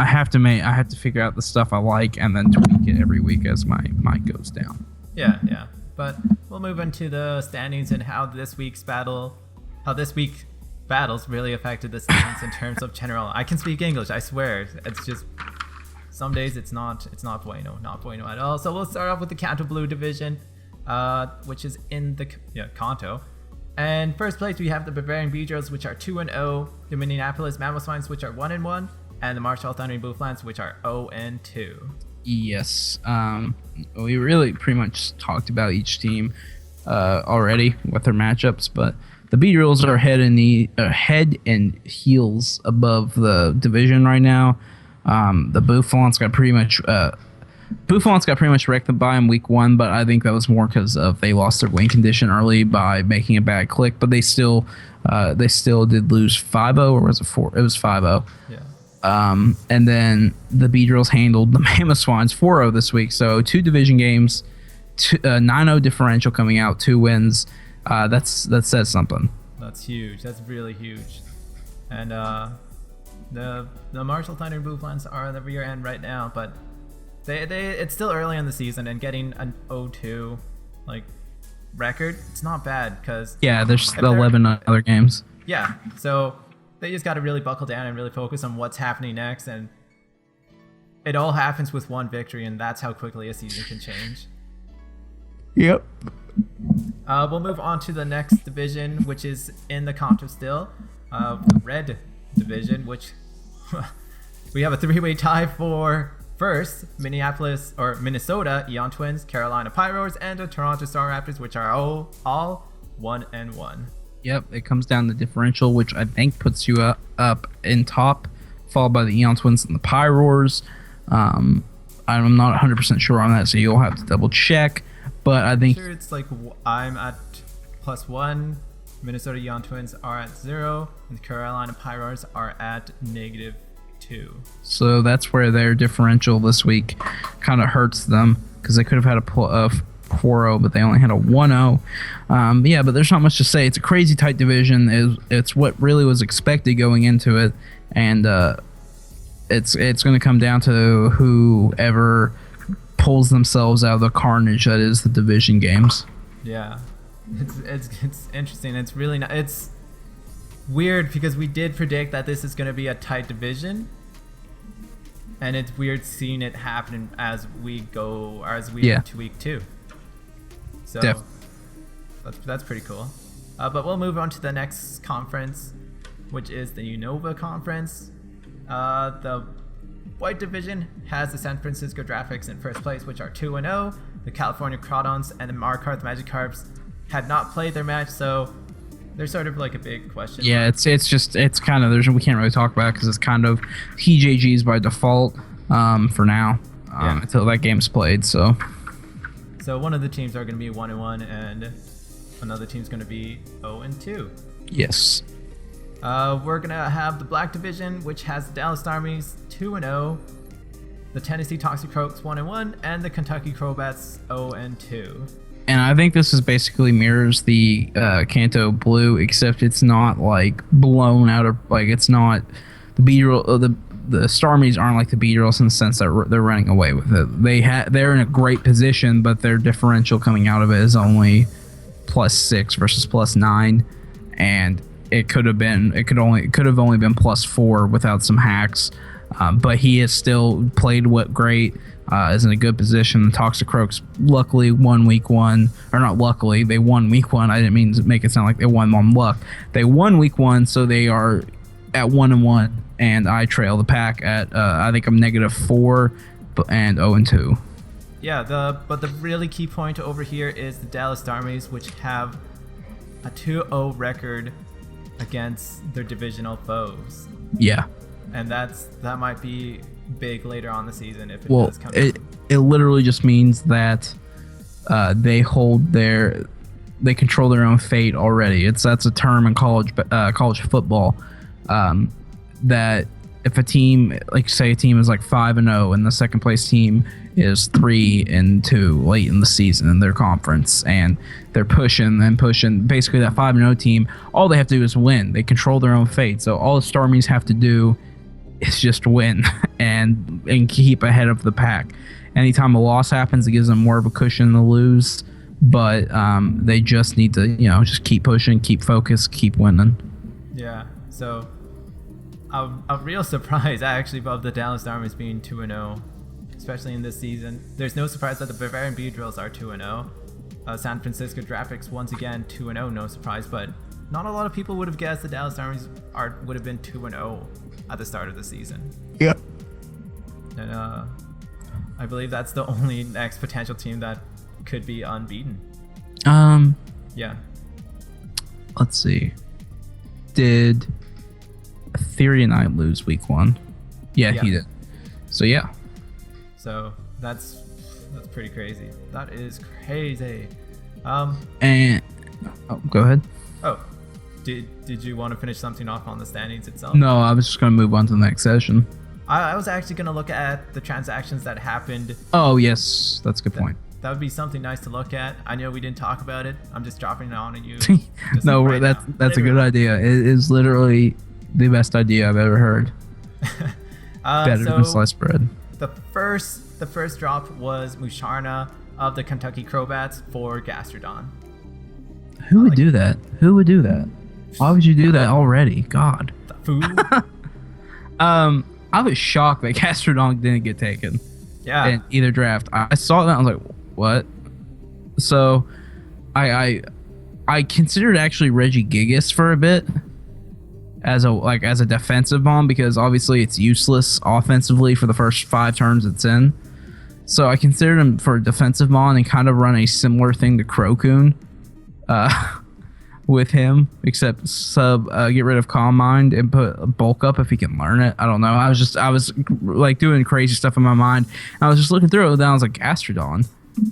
have to figure out the stuff I like and then tweak it every week as my mic goes down. Yeah. But we'll move into the standings and how this week battles really affected the standings in terms of general. I can speak English, I swear. It's just some days it's not bueno at all. So we'll start off with the Kanto Blue division, which is in the Kanto. And first place we have the Bavarian Beedrills, which are 2-0, the Minneapolis Mamoswines, which are 1-1, and the Marshall Thundering Blueflans, which are 0-2. Yes. We really pretty much talked about each team already with their matchups, but the Beedrills are head and heels above the division right now. The Bouffalants got pretty much wrecked by him week 1, but I think that was more because they lost their wing condition early by making a bad click. But they still did lose 5-0, or was it 4? It was 5-0. Yeah. And then the Beedrills handled the Mamoswines 4-0 this week. So 2 division games, 9-0 differential coming out, 2 wins. That says something. That's huge. That's really huge. And the Marshall Thundering Blueflans are on the rear end right now, but it's still early in the season, and getting an 0-2 record, it's not bad because there's 11 other games. Yeah, so they just got to really buckle down and really focus on what's happening next, and it all happens with 1 victory, and that's how quickly a season can change. Yep. We'll move on to the next division, which is in the Kanto still, the Red division, which we have a 3-way tie for first: Minnesota Eon Twins, Carolina Pyros, and the Toronto Staraptors, which are all 1-1. Yep, it comes down to differential, which I think puts you up in top, followed by the Eon Twins and the Pyros. I'm not 100% sure on that, so you'll have to double check. But I think it's I'm at +1. Minnesota Eon Twins are at 0, and the Carolina Pyros are at -2. So that's where their differential this week kind of hurts them, because they could have had a 4-0, but they only had a 1-0. Yeah, but there's not much to say. It's a crazy tight division. It's what really was expected going into it, and it's going to come down to whoever pulls themselves out of the carnage that is the division games. Yeah, it's interesting. It's really not. It's weird because we did predict that this is going to be a tight division, and it's weird seeing it happen as we go, or as we Yeah. move to week 2. So that's pretty cool. But we'll move on to the next conference, which is the Unova Conference. The White Division has the San Francisco Graphics in first place, which are 2-0. The California Crawdons and the Markarth Magikarps had not played their match, so they're sort of like a big question. Yeah, mark. it's kind of, we can't really talk about it because it's kind of TJG's by default for now until that game's played. So one of the teams are going to be 1-1, and another team's going to be 0-2. yes. We're going to have the Black Division, which has the Dallas Starmies 2-0, the Tennessee Toxicroaks 1-1, and the Kentucky Crowbats 0-2. And I think this is basically mirrors the Kanto Blue, except it's not like blown out of, like, it's not the B-roll. The Starmies aren't like the B-rolls in the sense that they're running away with it. They're in a great position, but their differential coming out of it is only +6 versus +9, and it could have only been +4 without some hacks. But he has still played great. Is in a good position. Toxicroaks luckily won week 1, or not luckily, they won week 1. I didn't mean to make it sound like they won on luck. They won week 1, so they are at 1-1, and I trail the pack at I think I'm -4 and 0-2. Yeah, but the really key point over here is the Dallas Starmies, which have a 2-0 record against their divisional foes. Yeah. And that might be big later on the season if it does come. It literally just means that they control their own fate already. That's a term in college football, that if a team, like say a team is like 5-0 and the second place team is 3-2 late in the season in their conference, and they're pushing, basically that 5-0 team, all they have to do is win. They control their own fate. So all the Starmies have to do is just win and keep ahead of the pack. Anytime a loss happens, it gives them more of a cushion to lose, but they just need to, just keep pushing, keep focused, keep winning. Yeah, so a real surprise actually of the Dallas Starmies being 2-0, especially in this season. There's no surprise that the Bavarian Beedrills are 2-0. San Francisco Graphics once again 2-0, no surprise, but not a lot of people would have guessed the Dallas Starmies would have been 2-0 at the start of the season. Yep. And I believe that's the only next potential team that could be unbeaten. Yeah. Let's see. Did Ethereum Knight lose week 1? Yeah, he did. So yeah. So that's pretty crazy. That is crazy. And go ahead. Oh, did you want to finish something off on the standings itself? No, I was just going to move on to the next session. I was actually going to look at the transactions that happened. Oh, yes. That's a good point. That would be something nice to look at. I know we didn't talk about it. I'm just dropping it on you. No, that's a good idea. It is literally the best idea I've ever heard. Better than sliced bread. The first drop was Musharna of the Kentucky Crowbats for Gastrodon. Who would do that? Who would do that? Why would you do that already? God. The food. I was shocked that Gastrodon didn't get taken. Yeah. In either draft. I saw that. I was like, what? So, I considered actually Regigigas for a bit as a defensive bomb, because obviously it's useless offensively for the first 5 turns it's in. So I considered him for a defensive bomb and kind of run a similar thing to Crocoon with him, except get rid of Calm Mind and put Bulk Up if he can learn it. I don't know. I was like doing crazy stuff in my mind. I was just looking through it, and I was like, Gastrodon. I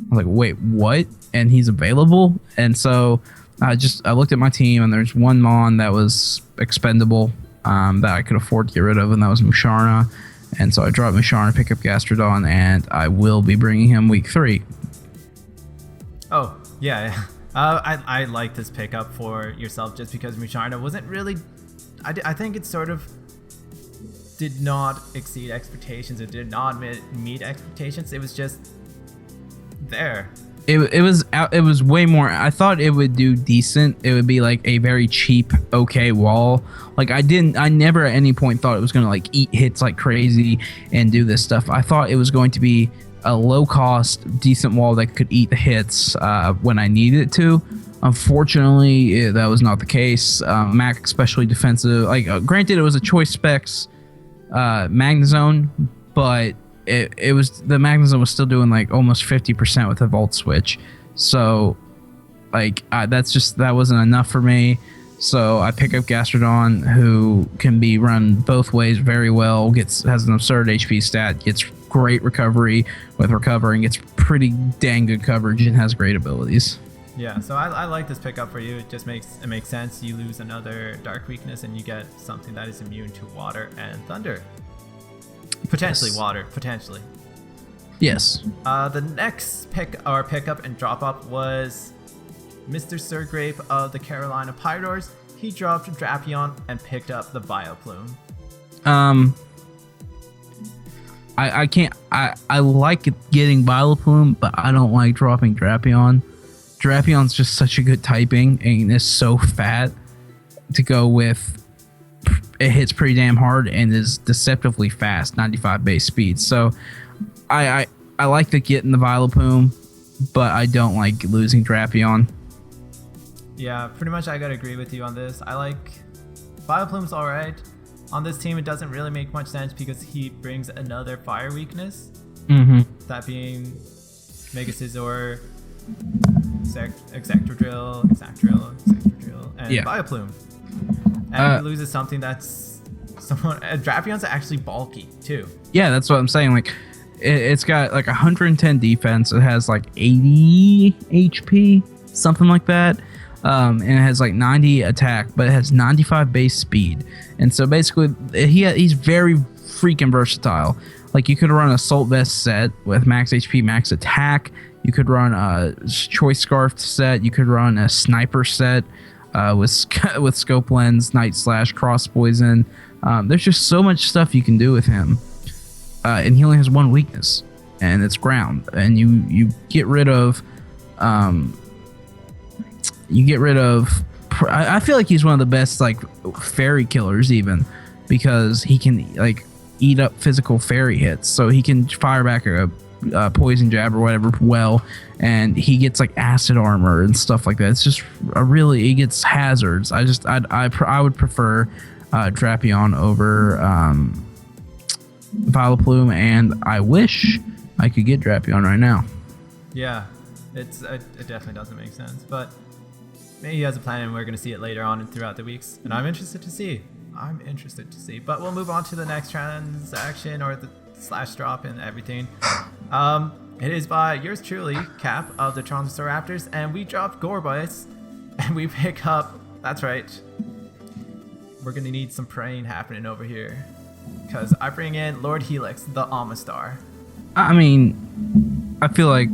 was like, wait, what? And he's available? And so I looked at my team, and there's one Mon that was expendable that I could afford to get rid of, and that was Musharna. And so I dropped Musharna, pick up Gastrodon, and I will be bringing him week 3. Oh, yeah. I like this pickup for yourself just because Musharna wasn't really. I think it sort of did not exceed expectations. It did not meet expectations. It was just there. It was way more. I thought it would do decent. It would be like a very cheap, okay wall. Like I never at any point thought it was gonna like eat hits like crazy and do this stuff. I thought it was going to be a low cost, decent wall that could eat the hits when I needed it to. Unfortunately, that was not the case. Mac, especially defensive. Like granted, it was a choice specs Magnezone, but it was the Magnezone was still doing like almost 50% with a Volt Switch. So like that wasn't enough for me. So I pick up Gastrodon, who can be run both ways very well. Has an absurd HP stat, gets great recovery with recovering, gets pretty dang good coverage, and has great abilities. Yeah, so I like this pickup for you. It makes sense. You lose another dark weakness and you get something that is immune to water and thunder. Potentially yes. Water, potentially. Yes. The next pickup and drop up was Mr. Sirgrape of the Carolina Pyrodors. He dropped Drapion and picked up the Vileplume. I can't. I like getting Vileplume, but I don't like dropping Drapion. Drapion's just such a good typing and it's so fat to go with. It hits pretty damn hard and is deceptively fast, 95 base speed. So I like the getting the Vileplume, but I don't like losing Drapion. Yeah, pretty much I gotta agree with you on this. I like Vileplume's alright. On this team, it doesn't really make much sense because he brings another fire weakness. Mm-hmm. That being Mega Scizor, Exactodrill, and yeah. Vileplume. And he loses something that's somewhat. Drapion's actually bulky too. Yeah, that's what I'm saying. Like, it's got like 110 defense. It has like 80 HP, something like that. And it has like 90 attack, but it has 95 base speed. And so basically, he's very freaking versatile. Like you could run a Assault Vest set with max HP, max attack. You could run a Choice Scarf set. You could run a Sniper set with Scope Lens, Night Slash, Cross Poison. There's just so much stuff you can do with him. And he only has one weakness, and it's ground. And you get rid of. I feel like he's one of the best like fairy killers even because he can like eat up physical fairy hits, so he can fire back a poison jab or whatever well, and he gets like acid armor and stuff like that. It's just he gets hazards. I would prefer Drapion over Vileplume, and I wish I could get Drapion right now. Yeah, it definitely doesn't make sense, but maybe he has a plan and we're going to see it later on and throughout the weeks, and I'm interested to see. But we'll move on to the next transaction or the slash drop and everything. It is by yours truly, Cap of the Toronto Staraptors, and we dropped Gorbis and we pick up, that's right, we're going to need some praying happening over here because I bring in Lord Helix, the Amistar. I mean, I feel like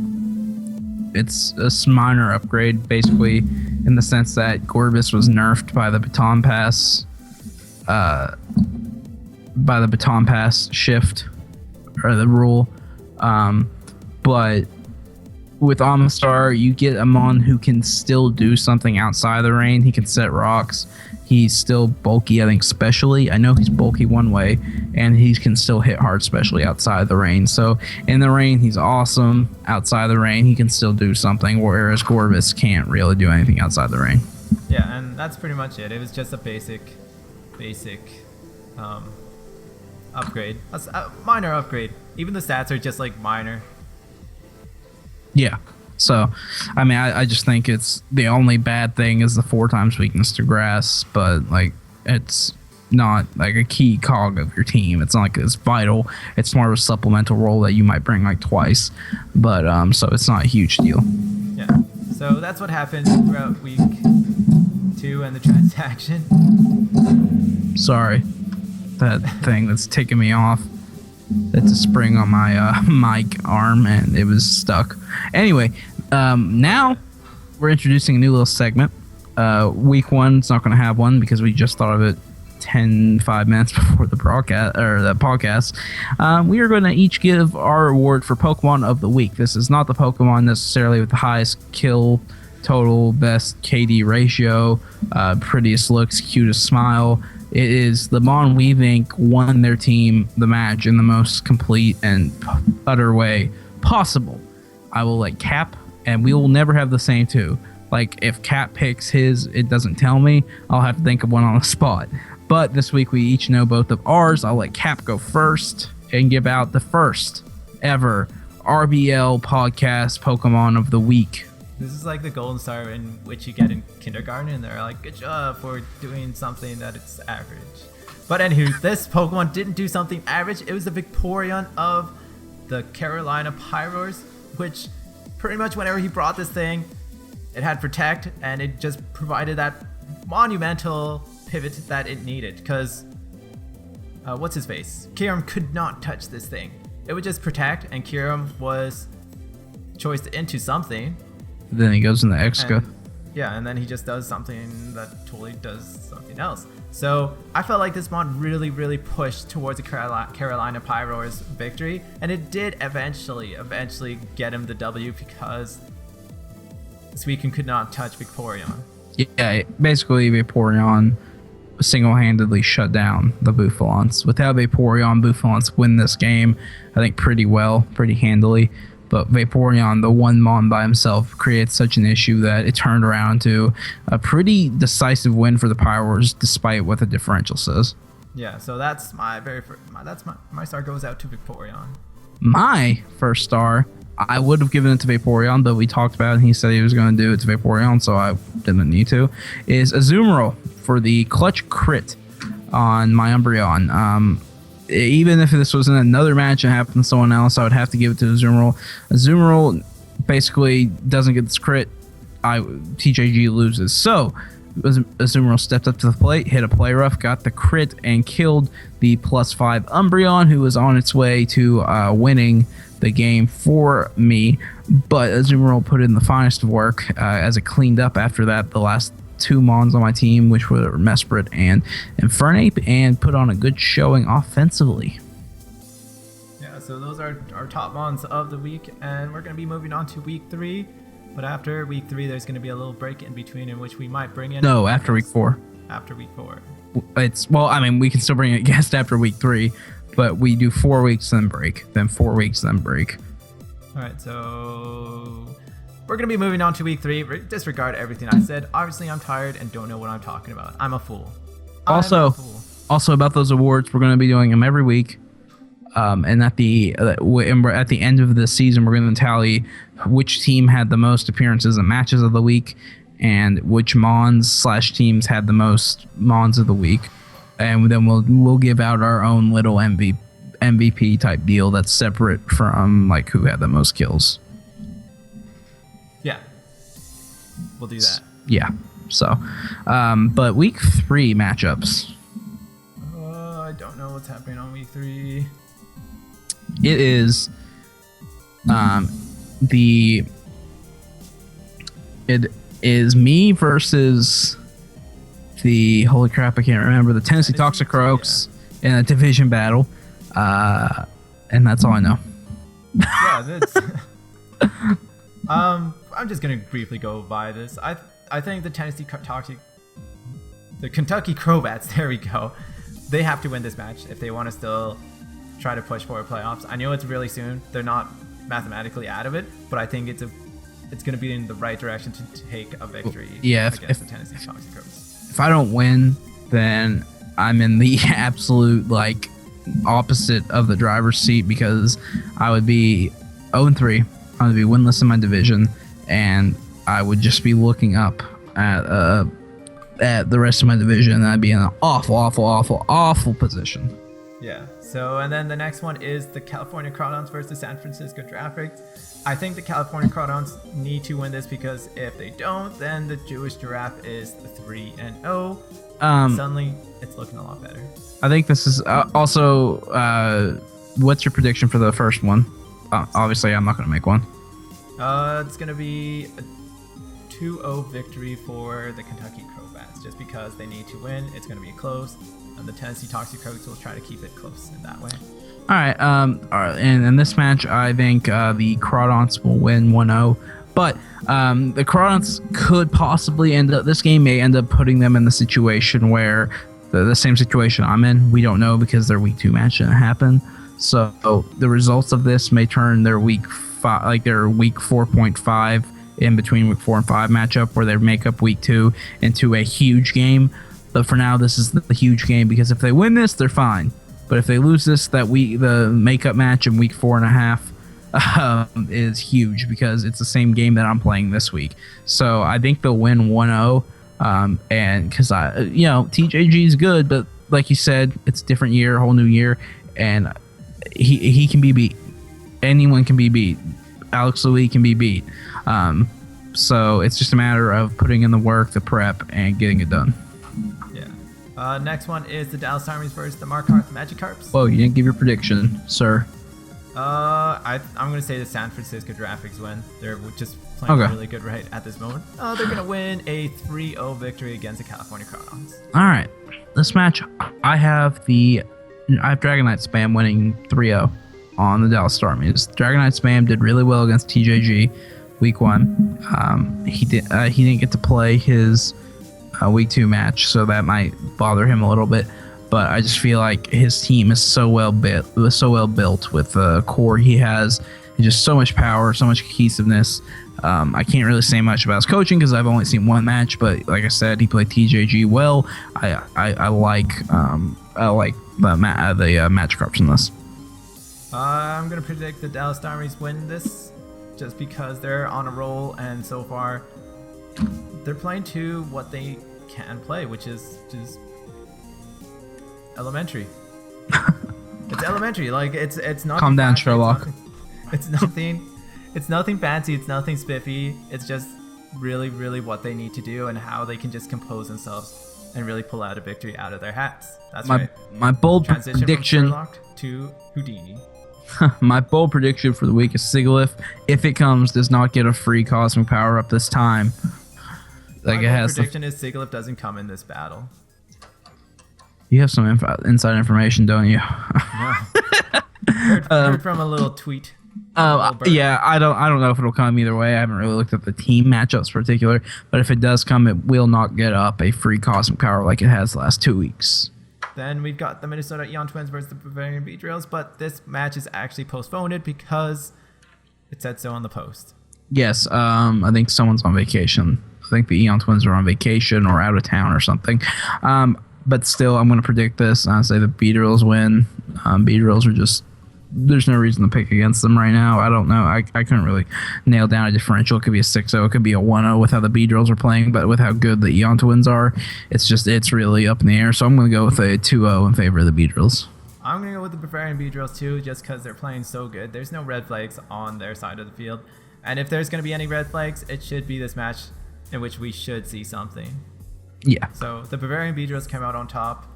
it's a minor upgrade basically in the sense that Gorbis was nerfed by the Baton Pass shift or the rule, but with Amistar you get a Mon who can still do something outside the rain. He can set rocks. He's still bulky, I think, specially. I know he's bulky one way, and he can still hit hard, especially outside the rain. So in the rain, he's awesome. Outside the rain, he can still do something, whereas Gorbis can't really do anything outside the rain. Yeah, and that's pretty much it. It was just a basic upgrade, a minor upgrade. Even the stats are just like minor. Yeah. So, I mean, I just think it's the only bad thing is the 4 times weakness to grass, but like it's not like a key cog of your team. It's not like it's vital. It's more of a supplemental role that you might bring like twice, but so it's not a huge deal. Yeah. So that's what happened throughout week 2 and the transaction. Sorry, that thing that's taking me off. It's a spring on my mic arm and it was stuck. Anyway, Now we're introducing a new little segment. Week 1's not going to have one because we just thought of it 5 minutes before the broadcast or the podcast. We are going to each give our award for Pokemon of the week. This is not the Pokemon necessarily with the highest kill total, best KD ratio, prettiest looks, cutest smile. It is the Mon we think won their team the match in the most complete and utter way possible. I will let Cap, and we will never have the same two. Like, if Cap picks his, it doesn't tell me. I'll have to think of one on the spot. But this week we each know both of ours. I'll let Cap go first and give out the first ever RBL podcast Pokemon of the week. This is like the golden star in which you get in kindergarten, and they're like, good job for doing something that it's average. But anywho, this Pokemon didn't do something average. It was the Vaporeon of the Carolina Pyros, which pretty much whenever he brought this thing, it had Protect, and it just provided that monumental pivot that it needed. Because, what's his face? Kyurem could not touch this thing. It would just Protect, and Kyurem was choiced into something. Then he goes into Exca. And then he just does something that totally does something else. So I felt like this mod really, really pushed towards the Carolina Pyro's victory, and it did eventually get him the W because Suicune could not touch Vaporeon. Yeah, basically Vaporeon single-handedly shut down the Bouffalants. Without Vaporeon, Bouffalants win this game, I think, pretty well, pretty handily. But Vaporeon, the one Mon by himself, creates such an issue that it turned around to a pretty decisive win for the Pyros, despite what the differential says. Yeah, so that's my very first. My star goes out to Vaporeon. My first star, I would have given it to Vaporeon, but we talked about it and he said he was going to do it to Vaporeon, so I didn't need to. Is Azumarill for the clutch crit on my Umbreon. Even if this was in another match and happened to someone else, I would have to give it to Azumarill. Azumarill basically doesn't get this crit. TJG loses. So Azumarill stepped up to the plate, hit a play rough, got the crit, and killed the +5 Umbreon, who was on its way to winning the game for me. But Azumarill put in the finest of work as it cleaned up after that the last 2 Mons on my team, which were Mesprit and Infernape, and put on a good showing offensively. Yeah, so those are our top Mons of the week, and we're going to be moving on to week 3. But after week 3, there's going to be a little break in between in which we might bring in... No, after week 4. After week 4. We can still bring a guest after week 3, but we do 4 weeks, then break. Then 4 weeks, then break. All right, so... we're going to be moving on to week 3. Disregard everything I said. Obviously, I'm tired and don't know what I'm talking about. I'm a fool. Also about those awards, we're going to be doing them every week. And at the end of the season, we're going to tally which team had the most appearances and matches of the week, and which Mons/teams had the most Mons of the week. And then we'll give out our own little MVP type deal that's separate from like who had the most kills. Yeah, we'll do that. Yeah. So, but week 3 matchups. I don't know what's happening on week 3. It is it is me versus the holy crap, I can't remember, the Tennessee Toxicroaks in a division battle, and that's all I know. Yeah, that's I'm just gonna briefly go by this. I think the the Kentucky Crowbats, there we go, they have to win this match if they want to still try to push for playoffs. I know it's really soon. They're not mathematically out of it, but I think it's going to be in the right direction to take a victory against the Tennessee Toxicroaks. If I don't win, then I'm in the absolute opposite of the driver's seat, because I would be 0-3. I would be winless in my division, and I would just be looking up at the rest of my division, and I'd be in an awful position. Yeah. So, and then the next one is the California Crawdons versus San Francisco Giraffics. I think the California Crawdons need to win this, because if they don't, then the Jewish Giraffe is 3-0. Suddenly, it's looking a lot better. I think this is also. What's your prediction for the first one? Obviously, I'm not going to make one. It's going to be a 2-0 victory for the Kentucky Crow Bats. Just because they need to win, it's going to be close. And the Tennessee Toxic Crows will try to keep it close in that way. All right. And in this match, I think the Crawdons will win 1-0. But the Crawdons could possibly end up. This game may end up putting them in the situation where the same situation I'm in. We don't know because their week 2 match didn't happen. So the results of this may turn their week 5, like their week 4.5 in between week 4 and 5 matchup, where they make up week 2 into a huge game. But for now, this is the huge game because if they win this, they're fine. But if they lose this, the makeup match in week 4.5 is huge because it's the same game that I'm playing this week. So I think they'll win 1-0. And because TJG is good, but like you said, it's a different year, a whole new year, and he can be beat. Anyone can be beat. Alex Louis can be beat. So it's just a matter of putting in the work, the prep, and getting it done. Yeah. Next one is the Dallas Starmies versus the Markarth Magikarps. Whoa, you didn't give your prediction, sir. I'm going to say the San Francisco Draftix win. They're just playing really good right at this moment. They're going to win a 3-0 victory against the California Crawdons. All right. This match, I have Dragonite Spam winning 3-0 on the Dallas Starmies. Dragonite Spam did really well against TJG week 1. He didn't get to play his week 2 match, so that might bother him a little bit. But I just feel like his team is so well built with the core he has, and just so much power, so much cohesiveness. I can't really say much about his coaching because I've only seen one match, but like I said, he played TJG well. I like the Magikarps in this. I'm gonna predict the Dallas Starmies win this, just because they're on a roll, and so far they're playing to what they can play, which is just elementary. It's elementary. Like it's not. Calm down, Sherlock. It's nothing. It's nothing fancy. It's nothing spiffy. It's just really, really what they need to do and how they can just compose themselves and really pull out a victory out of their hats. That's right. My bold Transition prediction from Sherlock to Houdini. My bold prediction for the week is Sigilyph, if it comes, does not get a free Cosmic Power Up this time. Like my bold prediction is Sigilyph doesn't come in this battle. You have some inside information, don't you? Heard from a little tweet. Yeah, I don't know if it'll come either way. I haven't really looked at the team matchups in particular, but if it does come, it will not get up a free Cosmic Power like it has the last 2 weeks. Then we've got the Minnesota Eon Twins versus the Bavarian Beedrills, but this match is actually postponed because it said so on the post. Yes, I think someone's on vacation. I think the Eon Twins are on vacation or out of town or something. But still, I'm going to predict this. I say the Beedrills win. Beedrills are just... There's no reason to pick against them right now. I don't know. I couldn't really nail down a differential. It could be a 6-0. It could be a 1-0 with how the Beedrills are playing. But with how good the Eon Twins are, it's really up in the air. So I'm going to go with a 2-0 in favor of the Beedrills. I'm going to go with the Bavarian Beedrills too, just because they're playing so good. There's no red flags on their side of the field. And if there's going to be any red flags, it should be this match in which we should see something. Yeah. So the Bavarian Beedrills came out on top.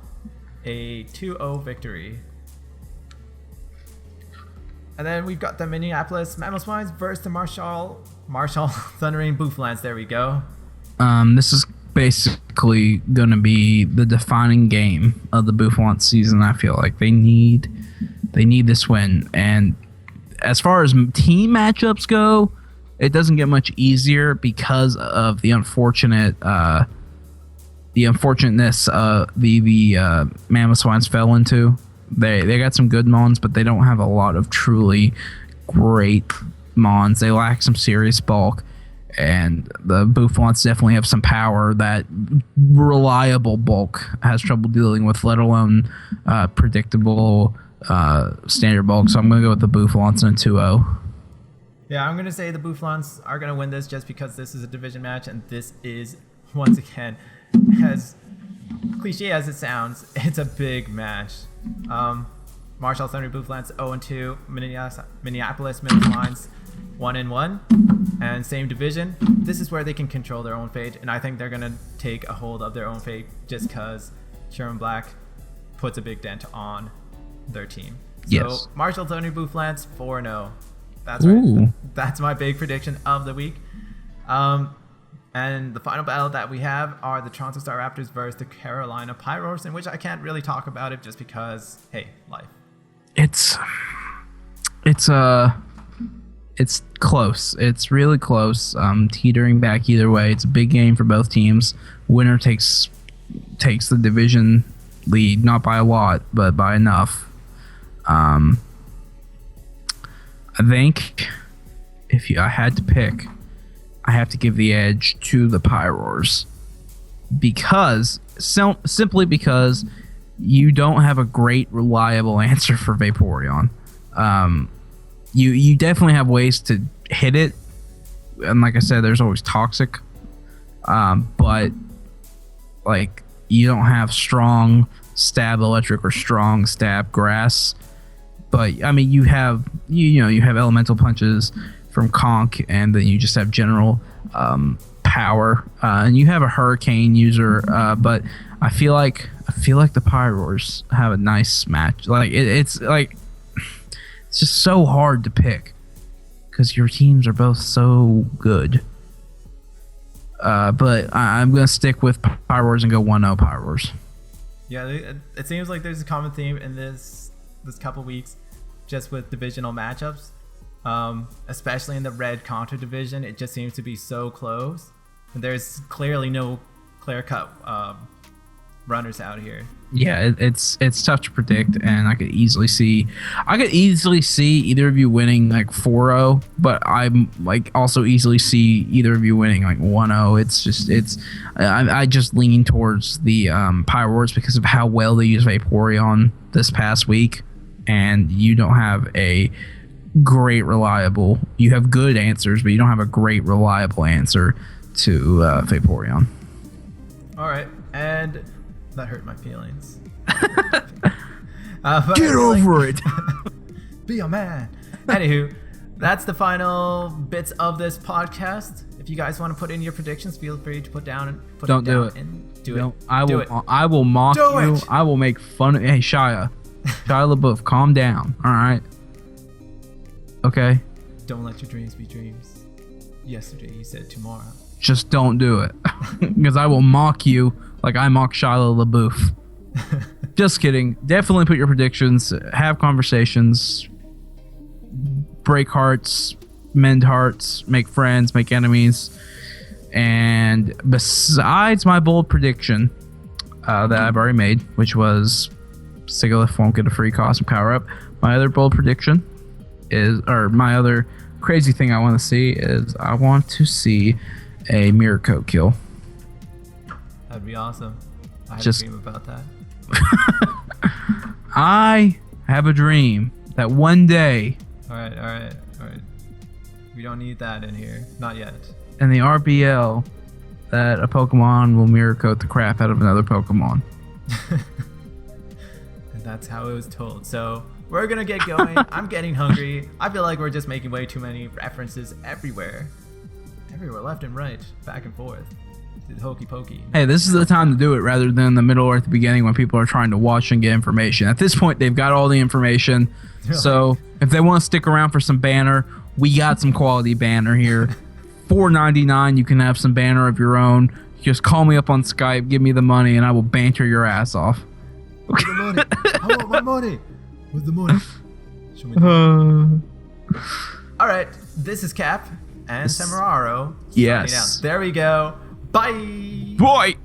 A 2-0 victory. And then we've got the Minneapolis Mammal Swines versus the Marshall Thundering Bouffalances. There we go. This is basically going to be the defining game of the Bouffalances season. I feel like they need this win. And as far as team matchups go, it doesn't get much easier because of the unfortunateness the Mammal Swines fell into. They got some good Mons, but they don't have a lot of truly great Mons. They lack some serious bulk, and the Bouffalances definitely have some power that reliable bulk has trouble dealing with, let alone predictable standard bulk. So I'm going to go with the Bouffalances in a 2-0. Yeah, I'm going to say the Bouffalances are going to win this just because this is a division match, and this is, once again, as cliche as it sounds, it's a big match. Marshall Thundering Bouffalances 0-2, Minneapolis Swines 1-1, and same division. This is where they can control their own fate, and I think they're gonna take a hold of their own fate just because Sherman Black puts a big dent on their team. So yes. Marshall Thundering Bouffalances 4-0. That's right. Ooh. That's my big prediction of the week. And the final battle that we have are the Toronto Staraptors versus the Carolina Pyros, in which I can't really talk about it just because, hey, life. It's close. It's really close. Teetering back either way. It's a big game for both teams. Winner takes the division lead, not by a lot, but by enough. I think I had to pick, I have to give the edge to the Pyros simply because you don't have a great reliable answer for Vaporeon. You definitely have ways to hit it, and like I said, there's always Toxic, but like you don't have strong Stab Electric or strong Stab Grass. But I mean, you have Elemental Punches from Conk, and then you just have general power, and you have a Hurricane user. But I feel like the Pyros have a nice match. Like it's just so hard to pick because your teams are both so good. But I'm gonna stick with Pyros and go 1-0 Pyros. Yeah, it seems like there's a common theme in this couple weeks, just with divisional matchups. Especially in the red Contra division, it just seems to be so close. And there's clearly no clear-cut runners out here. Yeah, it's tough to predict, and I could easily see either of you winning like 4-0, but I'm like also easily see either of you winning like 1-0. I just lean towards the Pyros because of how well they use Vaporeon this past week, and you don't have a great reliable. You have good answers, but you don't have a great reliable answer to Vaporeon. All right, and that hurt my feelings. Get over it. Be a man. Anywho, that's the final bits of this podcast. If you guys want to put in your predictions, feel free to put down and put Don't it down do it. and do Don't. it. I will mock Do you. it. I will make fun of. Hey, Shia LaBeouf, calm down. All right. Okay. Don't let your dreams be dreams. Yesterday you said tomorrow. Just don't do it, because I will mock you like I mock Shia LaBeouf. Just kidding. Definitely put your predictions. Have conversations. Break hearts. Mend hearts. Make friends. Make enemies. And besides my bold prediction that I've already made, which was Sigilyph won't get a free custom power up, my other bold prediction my other crazy thing I want to see is I want to see a Mirror Coat kill. That'd be awesome. I have a dream about that. I have a dream that one day. All right. We don't need that in here. Not yet. In the RBL, that a Pokemon will Mirror Coat the crap out of another Pokemon. And that's how it was told. So we're gonna get going. I'm getting hungry. I feel like we're just making way too many references everywhere, left and right, back and forth. Hokey pokey. Hey, this is the time to do it rather than the middle or at the beginning when people are trying to watch and get information. At this point, they've got all the information. So if they want to stick around for some banner, we got some quality banner here. $4.99, you can have some banner of your own. Just call me up on Skype, give me the money, and I will banter your ass off. Where's the money? I want my money. Where's the money? Show me the money. All right, this is Cap and Semeraro. Yes. There we go. Bye. Boy.